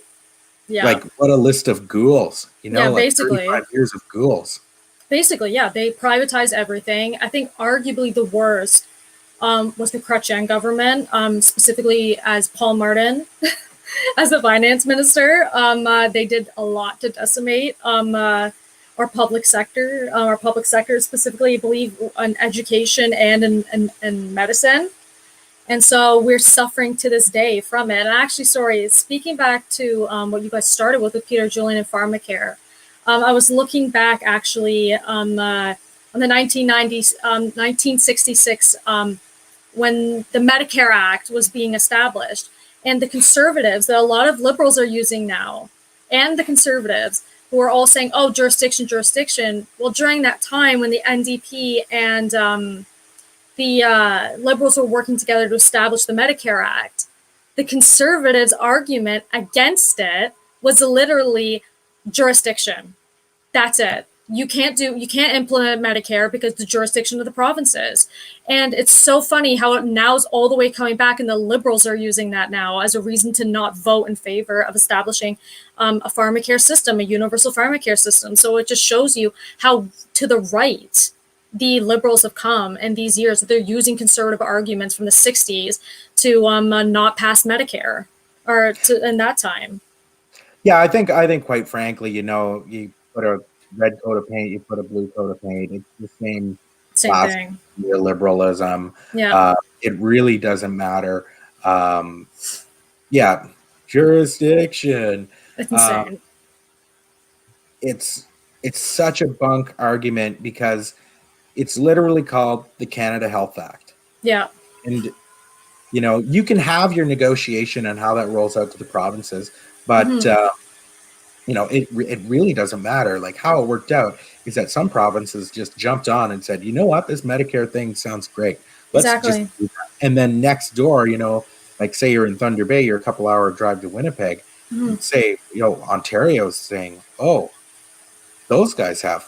like, what a list of ghouls, like basically 35 years of ghouls. Basically, they privatized everything. I think arguably the worst was the Chrétien government, specifically as Paul Martin as the finance minister. They did a lot to decimate our public sector. Our public sector specifically, I believe, in education and in medicine. And so we're suffering to this day from it. And actually, speaking back to what you guys started with Peter, Julian, and Pharmacare, I was looking back actually on the 1990s, 1966, when the Medicare Act was being established, and the conservatives that a lot of liberals are using now, and the conservatives who are all saying, "Oh, jurisdiction, jurisdiction." Well, during that time when the NDP and the liberals were working together to establish the Medicare Act, the conservatives' argument against it was literally jurisdiction. That's it. You can't implement Medicare because the jurisdiction of the provinces. And it's so funny how it now is all the way coming back, and the liberals are using that now as a reason to not vote in favor of establishing a pharmacare system, a universal pharmacare system. So it just shows you how to the right the liberals have come in these years, that they're using conservative arguments from the 60s to not pass Medicare in that time. Yeah, I think quite frankly, you put a red coat of paint, you put a blue coat of paint, it's the same thing. Liberalism. It really doesn't matter. Jurisdiction. It's insane. It's such a bunk argument because it's literally called the Canada Health Act. Yeah. And, you can have your negotiation on how that rolls out to the provinces, But Mhm. it really doesn't matter. Like how it worked out is that some provinces just jumped on and said, you know what, this Medicare thing sounds great. Let's just Exactly. do that. And then next door, like say you're in Thunder Bay, you're a couple hour drive to Winnipeg. Mhm. Say, Ontario's saying, oh, those guys have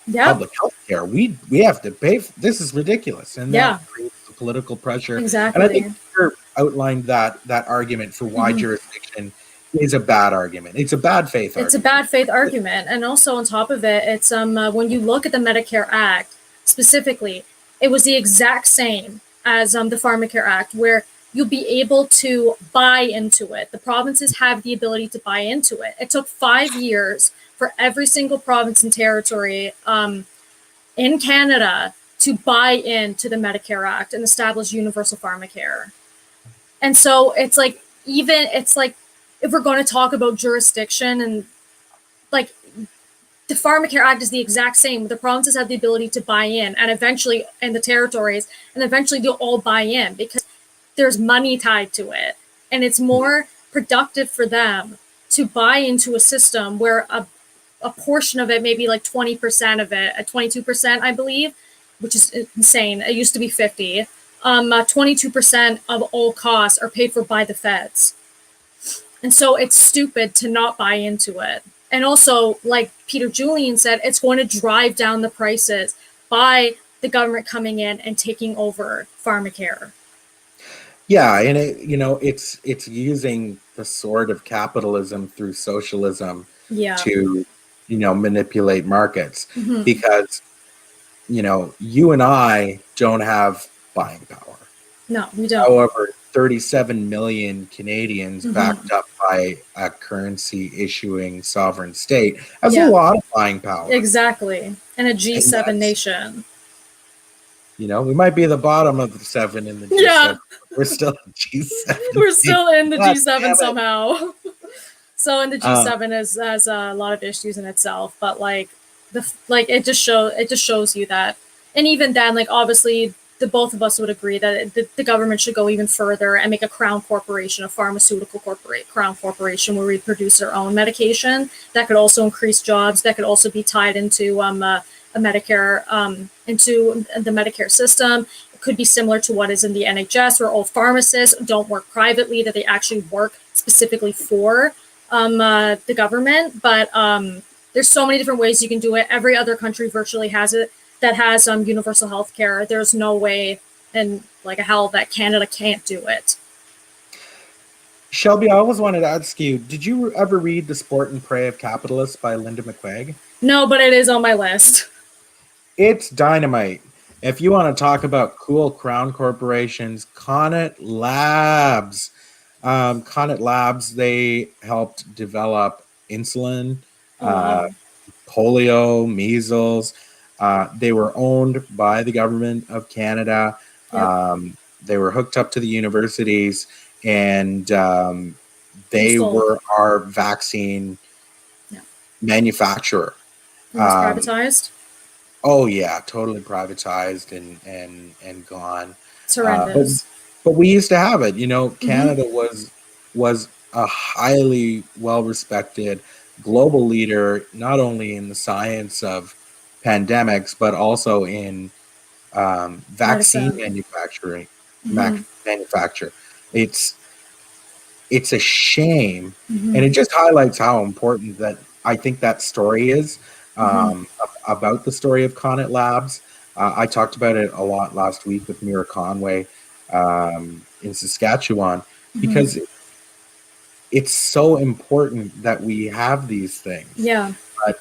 Yeah. public health care. We have to pay. This is ridiculous, and Yeah. that creates the political pressure. And I Exactly. think Peter outlined that argument for why Mhm. jurisdiction is a bad argument. It's a bad faith It's a argument. bad faith argument, and also on top of it, it's when you look at the Medicare Act specifically, it was the exact same as the Pharmacare Act, where you'll be able to buy into it. The provinces have the ability to buy into it. It took 5 years for every single province and territory in Canada to buy into the Medicare Act and establish universal pharmacare. And so it's like if we're going to talk about jurisdiction and like the Pharmacare Act is the exact same. The provinces have the ability to buy in, and eventually, and the territories, and eventually they'll all buy in because there's money tied to it, and it's more productive for them to buy into a system where a portion of it, maybe like 20% of it, at 22%, I believe, which is insane. It used to be 50. 22% of all costs are paid for by the feds. And so it's stupid to not buy into it. And also, like Peter Julian said, it's going to drive down the prices by the government coming in and taking over pharmacare. Yeah, and it's using the sword of capitalism through socialism Yeah. to manipulate markets, Mhm. because you and I don't have buying power. No, we don't. However, 37 million Canadians Mhm. backed up by a currency issuing sovereign state has Yeah. a lot of buying power. Exactly. And a G7 that's- nation. We might be the bottom of the 7 in the G7. Yeah. We're still in G7. We're still in the God G7 damn it. somehow. So, and the G7 has a lot of issues in itself, but it just shows you that, and even then, like obviously, the both of us would agree that the government should go even further and make a crown corporation, a pharmaceutical crown corporation, where we produce our own medication. That could also increase jobs. That could also be tied into a Medicare, into the Medicare system. It could be similar to what is in the NHS, where all pharmacists don't work privately; that they actually work specifically for the government. But there's so many different ways you can do it. Every other country virtually has it that has universal health care. There's no way in like a hell that Canada can't do it. Shelby, I always wanted to ask you, did you ever read The Sport and Prey of Capitalists by Linda McQuaig? No, but it is on my list. It's dynamite. If you want to talk about cool crown corporations, Connet Labs. Connet Labs, they helped develop insulin, polio, measles. They were owned by the government of Canada. Yep. They were hooked up to the universities, and they Sold. were our vaccine manufacturer. It was privatized. Oh yeah, totally privatized and gone. It's horrendous. But we used to have it. Canada was a highly well-respected global leader, not only in the science of pandemics, but also in vaccine manufacturing. Manufacture. It's a shame, and it just highlights how important that I think that story is. About the story of Connet Labs. I talked about it a lot last week with Mira Conway in Saskatchewan, because it's so important that we have these things. Yeah. But,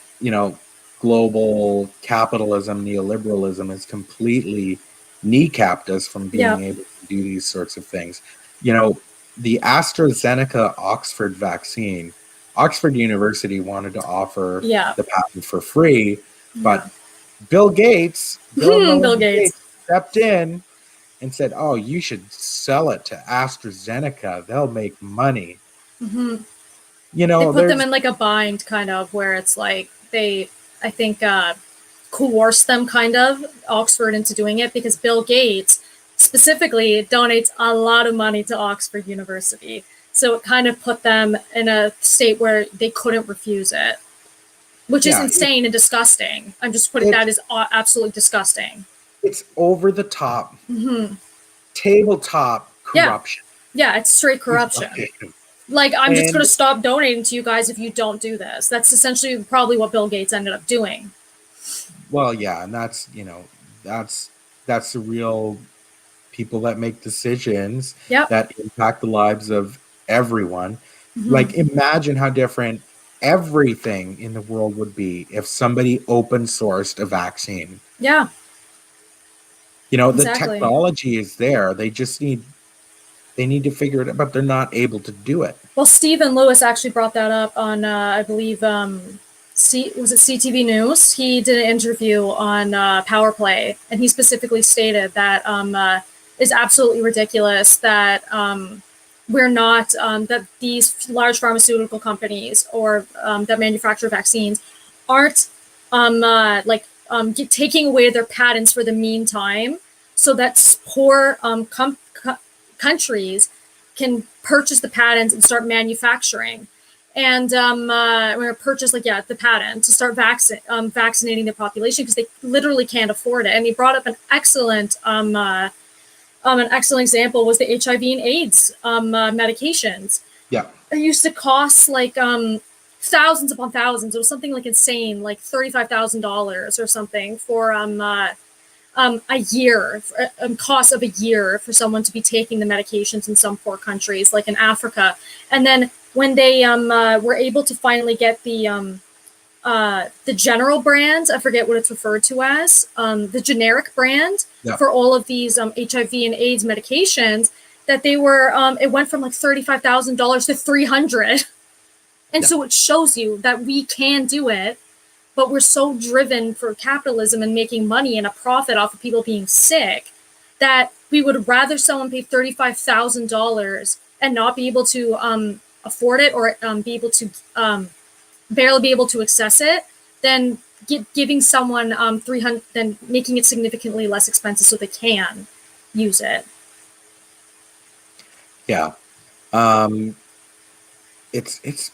global capitalism, neoliberalism has completely kneecapped us from being able to do these sorts of things. The AstraZeneca Oxford vaccine, Oxford University wanted to offer the patent for free, but Bill Gates stepped in and said, "Oh, you should sell it to AstraZeneca. They'll make money." They put them in like a bind, kind of, where it's like I think, coerced them, kind of, Oxford into doing it, because Bill Gates specifically donates a lot of money to Oxford University. So it kind of put them in a state where they couldn't refuse it, which is insane and disgusting. I'm just putting that as absolutely disgusting. It's over the top, Mm-hmm. tabletop corruption. Yeah, it's straight corruption. Like, I'm just going to stop donating to you guys if you don't do this. That's essentially probably what Bill Gates ended up doing. Well, yeah, and that's, you know, that's the real people that make decisions that impact the lives of everyone. Mm-hmm. Like, imagine how different everything in the world would be if somebody open sourced a vaccine. Yeah. You know, the technology is there. They just need to figure it out, but they're not able to do it. Well, Stephen Lewis actually brought that up on, I believe, was it CTV News? He did an interview on Power Play, and he specifically stated that it's absolutely ridiculous that we're not, that these large pharmaceutical companies or that manufacture vaccines aren't taking away their patents for the meantime, so that poor countries can purchase the patents and start manufacturing, and we're going to purchase the patent to start vaccinating their population because they literally can't afford it. And he brought up an excellent example was the HIV and AIDS medications. Yeah, it used to cost like thousands upon thousands. It was something like insane, like $35,000 or something for a year, cost of a year for someone to be taking the medications in some poor countries, like in Africa. And then when they were able to finally get the general brand, I forget what it's referred to as, the generic brand for all of these HIV and AIDS medications, that they were, it went from like $35,000 to $300,000. And so it shows you that we can do it, but we're so driven for capitalism and making money and a profit off of people being sick that we would rather someone pay $35,000 and not be able to afford it or be able to barely be able to access it than giving someone $300, then making it significantly less expensive so they can use it. Yeah, it's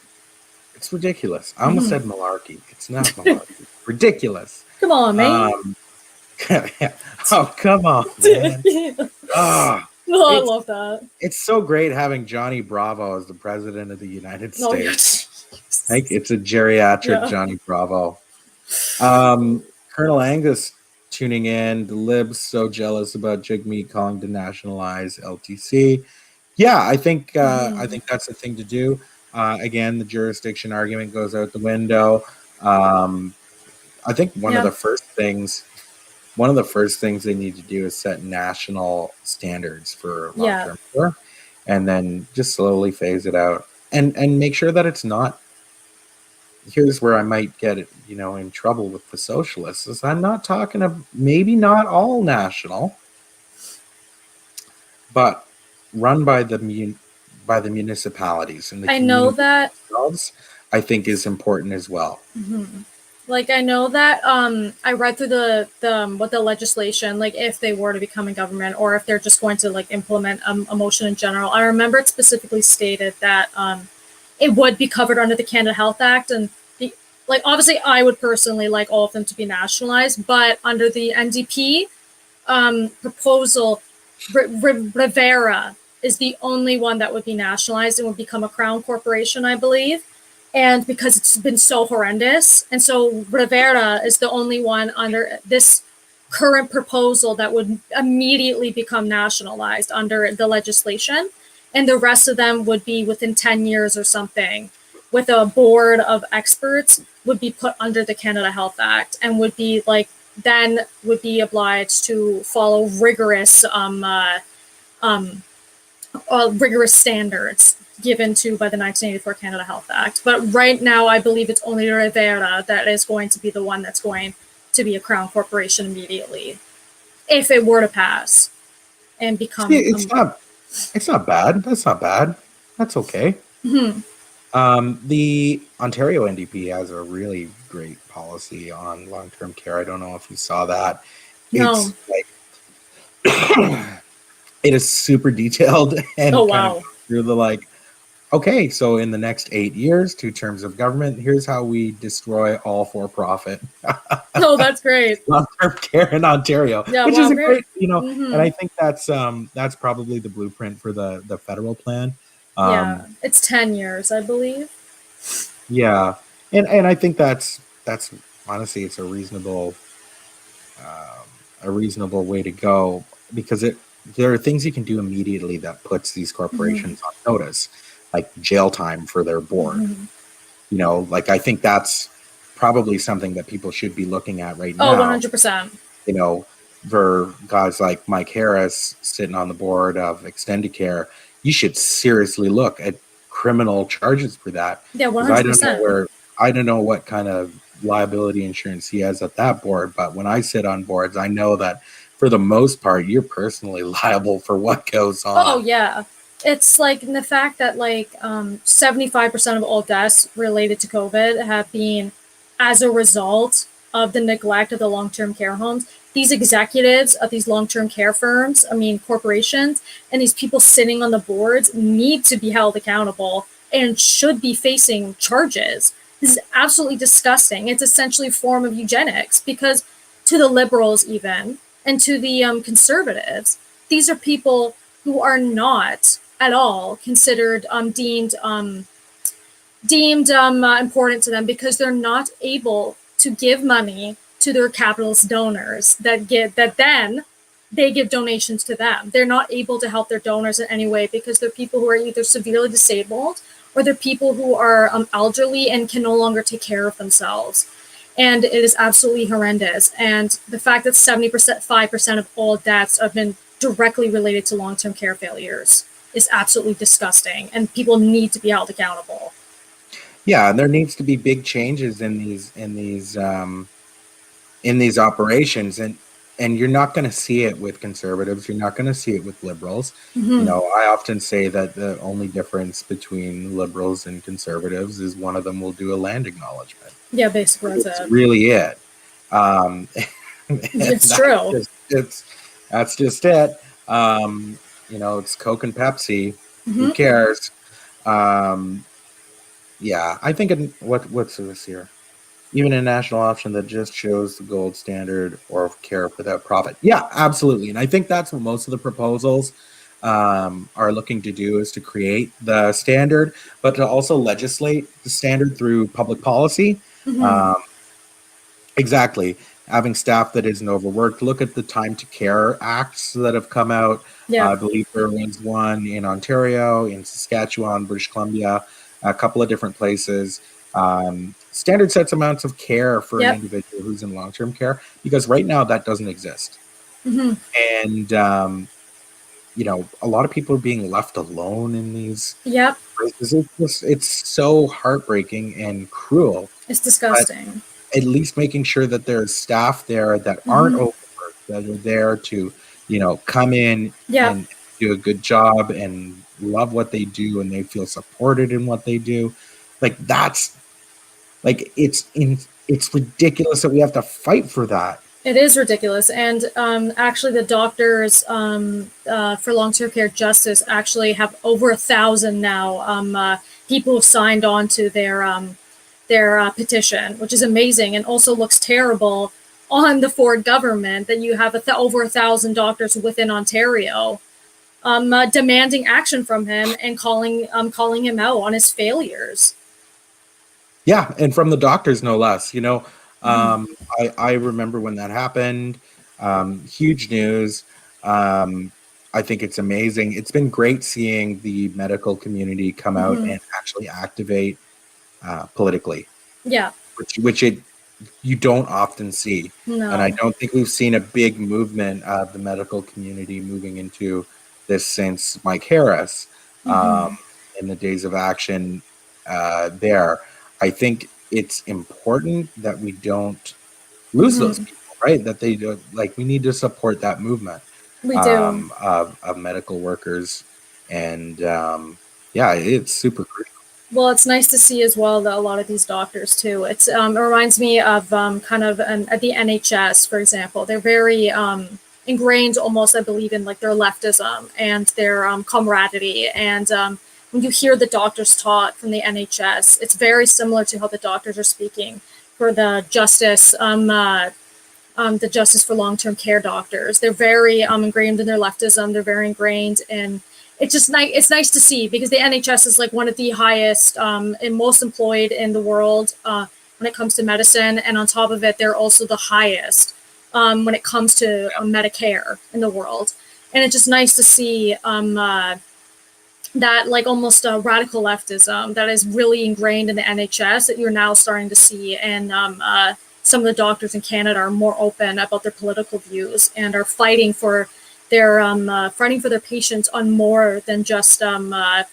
ridiculous. I almost said malarkey. It's not malarkey. Ridiculous. Come on, man. Oh, come on, man. I love that. It's so great having Johnny Bravo as the president of the United States. Like, it's a geriatric Johnny Bravo. Colonel Angus tuning in. The libs so jealous about Jigme calling to nationalize LTC. Yeah, I think that's the thing to do. Again, the jurisdiction argument goes out the window. I think one of the first things they need to do is set national standards for long-term care, and then just slowly phase it out, and make sure that it's not. Here's where I might get it, in trouble with the socialists. Is I'm not talking of maybe not all national, but run by the municipalities, and the I know that I think is important as well. Mm-hmm. Like, I know that I read through the legislation, like if they were to become a government or if they're just going to like implement a motion in general. I remember it specifically stated that it would be covered under the Canada Health Act, and obviously I would personally like all of them to be nationalized, but under the NDP proposal, Rivera is the only one that would be nationalized and would become a crown corporation, I believe. And because it's been so horrendous. And so Rivera is the only one under this current proposal that would immediately become nationalized under the legislation. And the rest of them would be within 10 years or something, with a board of experts, would be put under the Canada Health Act and would be then would be obliged to follow rigorous standards given to by the 1984 Canada Health Act. But right now, I believe it's only Rivera that is going to be the one that's going to be a crown corporation immediately, if it were to pass and become. It's not bad. That's not bad. That's okay. Mm-hmm. The Ontario NDP has a really great policy on long-term care. I don't know if you saw that. No. It is super detailed and wow. through the okay, so in the next 8 years, 2 terms of government, here's how we destroy all for-profit Oh, that's great. long-term care in Ontario, Yeah, which well, is a very- great, you know, Mhm. and I think that's probably the blueprint for the federal plan. Yeah, it's 10 years, I believe. Yeah, and I think that's honestly it's a reasonable way to go, because there are things you can do immediately that puts these corporations on notice, like jail time for their board. Mhm. You know, like I think that's probably something that people should be looking at right Oh, now. 100%. You know, for guys like Mike Harris sitting on the board of Extended Care, you should seriously look at criminal charges for that. Yeah, 'Cause 100%. I don't know what kind of liability insurance he has at that board, but when I sit on boards, I know that for the most part, you're personally liable for what goes on. Oh, yeah. It's like the fact that 75% of all deaths related to COVID have been as a result of the neglect of the long-term care homes. These executives of these long-term care firms, I mean corporations, and these people sitting on the boards need to be held accountable and should be facing charges. This is absolutely disgusting. It's essentially a form of eugenics, because to the liberals even, and to the conservatives, these are people who are not at all considered deemed important to them, because they're not able to give money to their capitalist donors that then they give donations to them. They're not able to help their donors in any way, because they're people who are either severely disabled, or they're people who are elderly and can no longer take care of themselves. And it is absolutely horrendous. And the fact that 75% of all deaths have been directly related to long-term care failures is absolutely disgusting, and people need to be held accountable. Yeah, and there needs to be big changes in these operations, and you're not going to see it with conservatives. You're not going to see it with liberals. You know, I often say that the only difference between liberals and conservatives is one of them will do a land acknowledgement. Yeah, basically That's really it. It's true. That's just it. You know, it's Coke and Pepsi. Who Mhm. cares? Yeah, I think what's this here? Even a national option that just shows the gold standard or care without profit. Yeah, absolutely. And I think that's what most of the proposals are looking to do, is to create the standard, but to also legislate the standard through public policy. Mhm. Exactly. Having staff that isn't overworked. Look at the time to care acts that have come out. Yeah. I believe there was one in Ontario, in Saskatchewan, British Columbia, a couple of different places. Standard sets amounts of care for Yep. an individual who's in long-term care, because right now that doesn't exist. Mhm. And you know, a lot of people are being left alone in these Yep. places. It's so heartbreaking and cruel. It's disgusting. At least making sure that there's staff there that aren't Mhm. overworked, that are there to, you know, come in Yeah. and do a good job and love what they do, and they feel supported in what they do. Like that's like it's ridiculous that we have to fight for that. It is ridiculous. And actually, the doctors for long-term care justice actually have over 1,000 now people who've signed on to their petition, which is amazing, and also looks terrible on the Ford government that you have over 1,000 doctors within Ontario demanding action from him and calling him out on his failures. Yeah, and from the doctors, no less. You know, I remember when that happened. Huge news. I think it's amazing. It's been great seeing the medical community come out and actually activate politically. Yeah. Which you don't often see. No. And I don't think we've seen a big movement of the medical community moving into this since Mike Harris in the days of action there. I think it's important that we don't lose those people, right? That they do, like, we need to support that movement We do. of medical workers. And yeah, it's super critical. Well, it's nice to see as well that a lot of these doctors too. It reminds me of kind of at the NHS, for example. They're very ingrained, almost, I believe, in like their leftism and their camaraderie, and when you hear the doctors talk from the NHS, it's very similar to how the doctors are speaking for the justice for long-term care doctors. They're very ingrained in their leftism. They're very ingrained in. It's just nice. It's nice to see, because the NHS is like one of the highest and most employed in the world when it comes to medicine, and on top of it, they're also the highest when it comes to Medicare in the world. And it's just nice to see that, like, almost a radical leftism that is really ingrained in the NHS that you're now starting to see, and some of the doctors in Canada are more open about their political views and are fighting for their patients on more than just a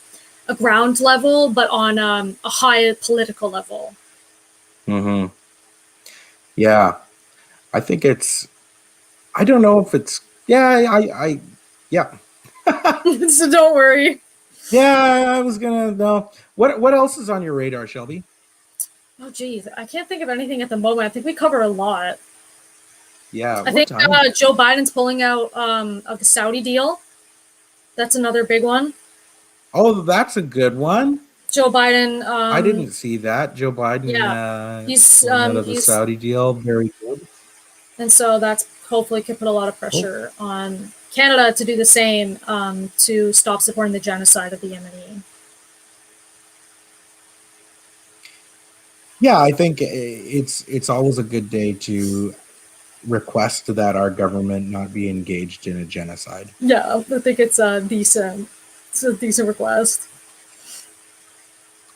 ground level, but on a high political level. Mm-hmm. Yeah, I think it's. I don't know if it's. Yeah, yeah. So don't worry. Yeah, I was gonna know. What else is on your radar, Shelby? Oh, geez, I can't think of anything at the moment. I think we covered a lot. Yeah, I think Joe Biden's pulling out of the Saudi deal. That's another big one. Oh, that's a good one. Joe Biden. I didn't see that. Joe Biden. Yeah, he's out of the Saudi deal. Very good. And so that's hopefully could put a lot of pressure on Canada to do the same, to stop supporting the genocide of the Yemeni. Yeah, I think it's always a good day to request that our government not be engaged in a genocide. Yeah, I think it's a decent request.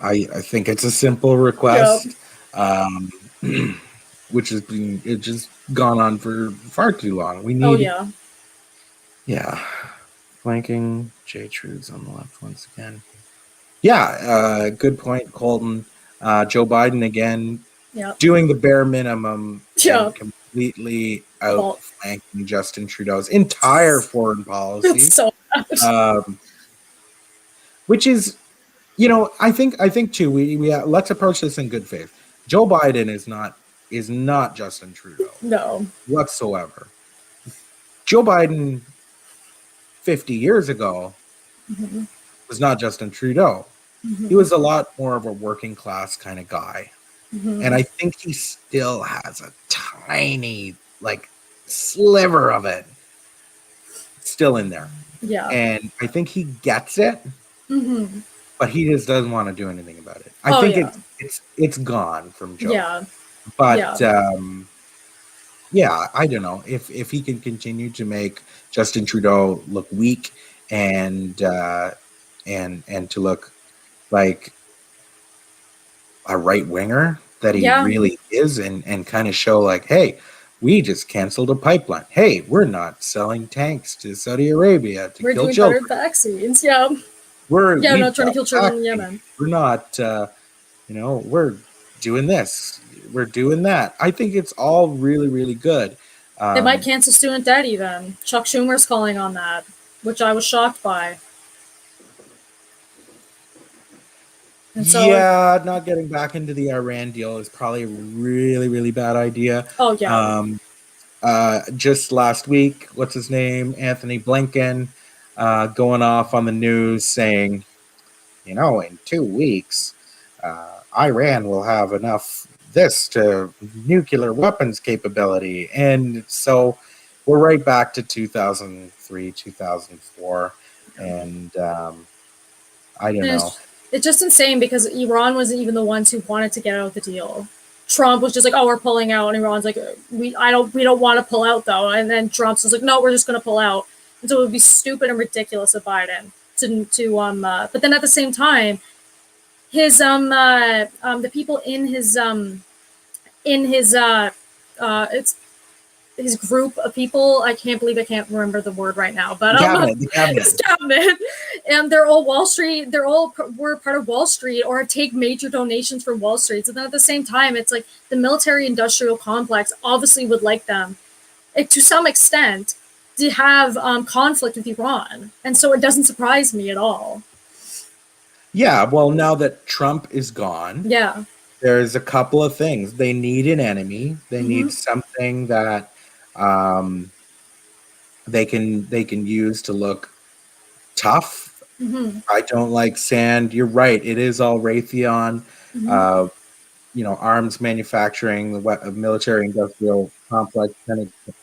I think it's a simple request, which has been just gone on for far too long. We need. Yeah, flanking J Trudes on the left once again. Yeah, good point, Colton. Joe Biden again, doing the bare minimum, and completely outflanking Justin Trudeau's entire foreign policy. So which is, I think too. We let's approach this in good faith. Joe Biden is not Justin Trudeau, whatsoever. Joe Biden 50 years ago was not Justin Trudeau. He was a lot more of a working class kind of guy. And I think he still has a tiny, sliver of it still in there. Yeah. And I think he gets it, but he just doesn't want to do anything about it. I think it's gone from Joe. Yeah. But I don't know if he can continue to make Justin Trudeau look weak and to look like a right winger that he really is, and kind of show like, hey, we just canceled a pipeline. Hey, we're not selling tanks to Saudi Arabia to kill children. We're doing vaccines. Yeah. We're not trying to kill children in Yemen. We're not. We're doing this. We're doing that. I think it's all really, really good. They might cancel student debt even. Chuck Schumer's calling on that, which I was shocked by. And so, not getting back into the Iran deal is probably a really, really bad idea. Oh, yeah. Just last week, what's his name? Anthony Blinken going off on the news saying, in 2 weeks, Iran will have enough to nuclear weapons capability. And so we're right back to 2003, 2004. And I don't know. It's just insane because Iran wasn't even the ones who wanted to get out of the deal. Trump was just like, "Oh, we're pulling out," and Iran's like, "We don't want to pull out though." And then Trump's just like, "No, we're just going to pull out." And so it would be stupid and ridiculous of Biden to But then at the same time, his the people in his group of people, I can't believe I can't remember the word right now, but his cabinet, and they're all Wall Street. Were part of Wall Street or take major donations from Wall Street. So then at the same time, it's like the military-industrial complex obviously would like them, to some extent, to have conflict with Iran, and so it doesn't surprise me at all. Yeah, well, now that Trump is gone, there's a couple of things. They need an enemy. They need something that they can use to look tough I don't like sand. You're right. It is all Raytheon. Arms manufacturing, the military industrial complex,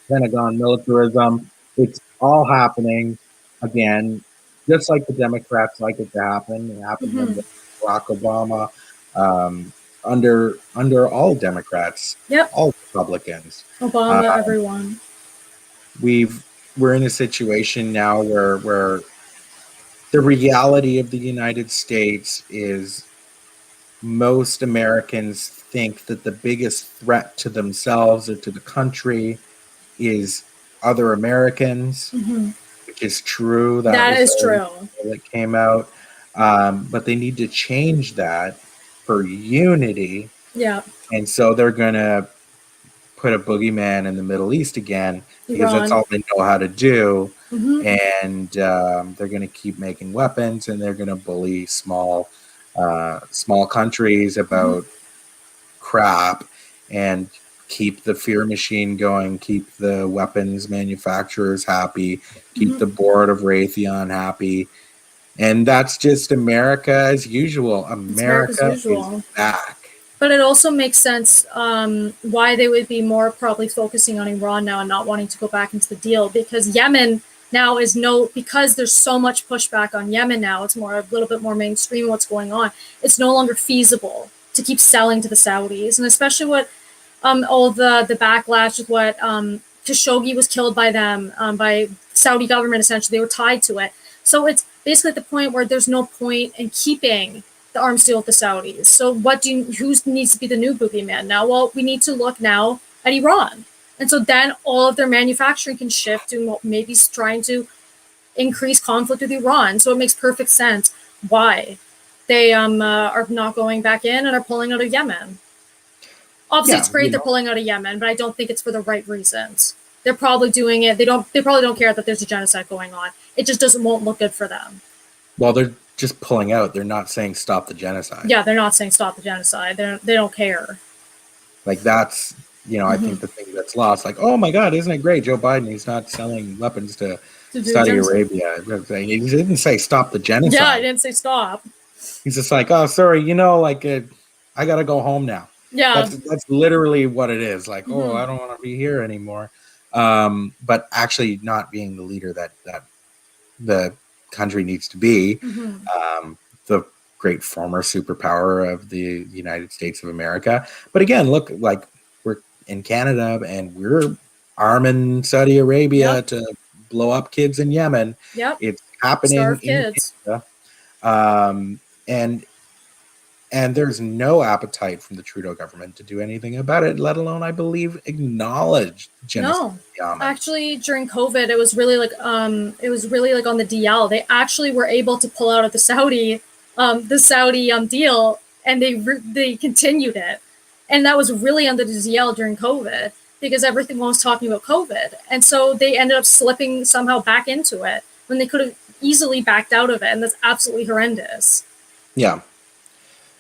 Pentagon militarism. It's all happening again, just like the Democrats like it to happen. It happened under Barack Obama, under all Democrats, all Republicans. Obama, everyone. We're in a situation now where the reality of the United States is most Americans think that the biggest threat to themselves or to the country is other Americans, which is true. That is true. That came out. But they need to change that for unity. Yeah. And so they're going to put a boogeyman in the Middle East again, because that's all they know how to do. And they're going to keep making weapons, and they're going to bully small countries about crap, and keep the fear machine going, keep the weapons manufacturers happy, keep the board of Raytheon happy. And that's just America as usual. America is back. But it also makes sense why they would be more probably focusing on Iran now and not wanting to go back into the deal, because Yemen now is because there's so much pushback on Yemen now, it's a little bit more mainstream what's going on. It's no longer feasible to keep selling to the Saudis, and especially what all the backlash with what Khashoggi was killed by them, by Saudi government, essentially. They were tied to it. So it's basically at the point where there's no point in keeping the arms deal with the Saudis. So who needs to be the new boogeyman now? Well, we need to look now at Iran. And so then all of their manufacturing can shift to maybe trying to increase conflict with Iran. So it makes perfect sense why they are not going back in and are pulling out of Yemen. Obviously, it's great they're pulling out of Yemen, but I don't think it's for the right reasons. They're probably doing it. They probably don't care that there's a genocide going on. It just won't look good for them. Well, they're just pulling out. They're not saying stop the genocide. Yeah, they're not saying stop the genocide. They don't care. Like, that's, I think the thing that's lost. Like, oh my God, isn't it great? Joe Biden, he's not selling weapons to Saudi Arabia. He didn't say stop the genocide. Yeah, I didn't say stop. He's just like, oh, sorry, I got to go home now. Yeah. That's literally what it is. Like, oh, I don't want to be here anymore. But actually not being the leader that the country needs to be. The great former superpower of the United States of America. But again, look, like, we're in Canada and we're arming Saudi Arabia to blow up kids in Yemen. Yep. It's happening Starve in kids. Canada. And there's no appetite from the Trudeau government to do anything about it, let alone, I believe, acknowledge genocide. No, actually, during COVID, it was really like on the DL. They actually were able to pull out of the Saudi deal, and they continued it, and that was really under the DL during COVID, because everyone was talking about COVID, and so they ended up slipping somehow back into it when they could have easily backed out of it, and that's absolutely horrendous. Yeah.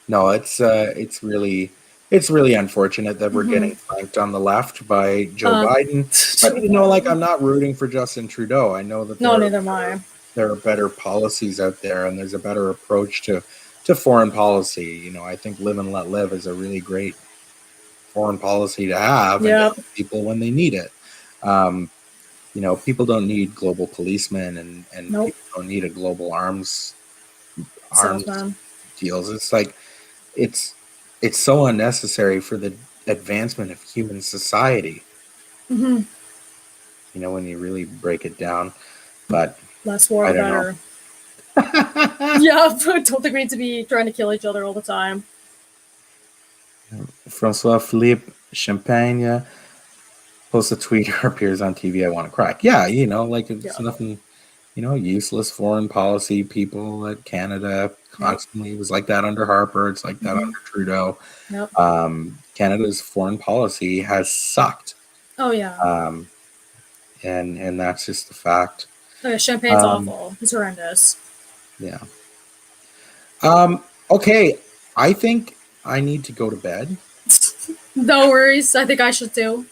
No, it's really unfortunate that we're getting flanked on the left by Joe Biden. But I'm not rooting for Justin Trudeau. I know that neither am I. There are better policies out there, and there's a better approach to foreign policy. I think live and let live is a really great foreign policy to have, and to help people when they need it. People don't need global policemen, and people don't need a global arms deals. It's like, it's so unnecessary for the advancement of human society. When you really break it down. But less war, better. Yeah, I don't think we need to be trying to kill each other all the time. Francois Philippe Champagne posts a tweet or appears on TV. I want to cry. Yeah, it's nothing. Useless foreign policy people at Canada constantly. It was like that under Harper. It's like that under Trudeau. Yep. Canada's foreign policy has sucked. Oh yeah. And that's just the fact. Oh, yeah, Champagne's awful. It's horrendous. Yeah. Okay. I think I need to go to bed. No worries. I think I should too.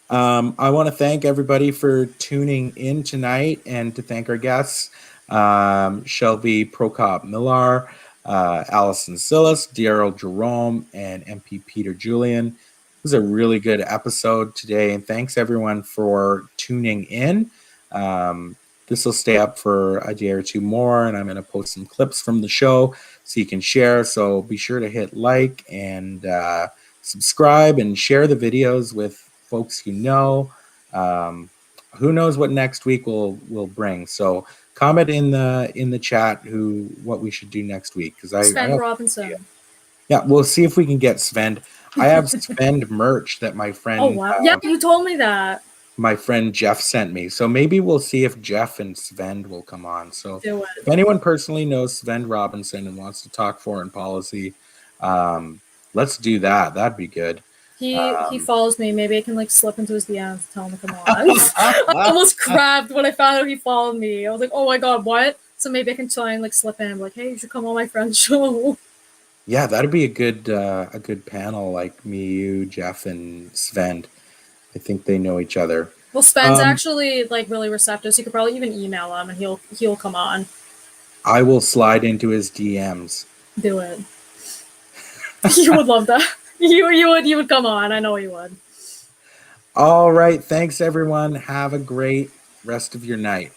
I want to thank everybody for tuning in tonight, and to thank our guests. Shelby Prokop Millar, Allison Cillis, Daryl Jerome, and MP Peter Julian. It was a really good episode today, and thanks everyone for tuning in. This will stay up for a day or two more, and I'm going to post some clips from the show so you can share. So be sure to hit like and subscribe and share the videos with folks you know. Who knows what next week will bring? So comment in the chat what we should do next week, because Sven Robinson. Yeah, we'll see if we can get Sven. I have Sven merch that my friend. Oh wow! Yeah, you told me that. My friend Jeff sent me. So maybe we'll see if Jeff and Sven will come on. So Do it. if anyone personally knows Sven Robinson and wants to talk foreign policy, let's do that. That'd be good. He follows me. Maybe I can like slip into his DMs and tell him to come on. I almost crabbed when I found out he followed me. I was like, oh my god, what? So maybe I can try and like slip in and be like, hey, you should come on my friend's show. Yeah, that'd be a good panel, like me, you, Jeff, and Sven. I think they know each other. Well, Sven's actually like really receptive, so you could probably even email him and he'll come on. I will slide into his DMs. Do it. You would love that. You would come on. I know you would. All right. Thanks, everyone. Have a great rest of your night.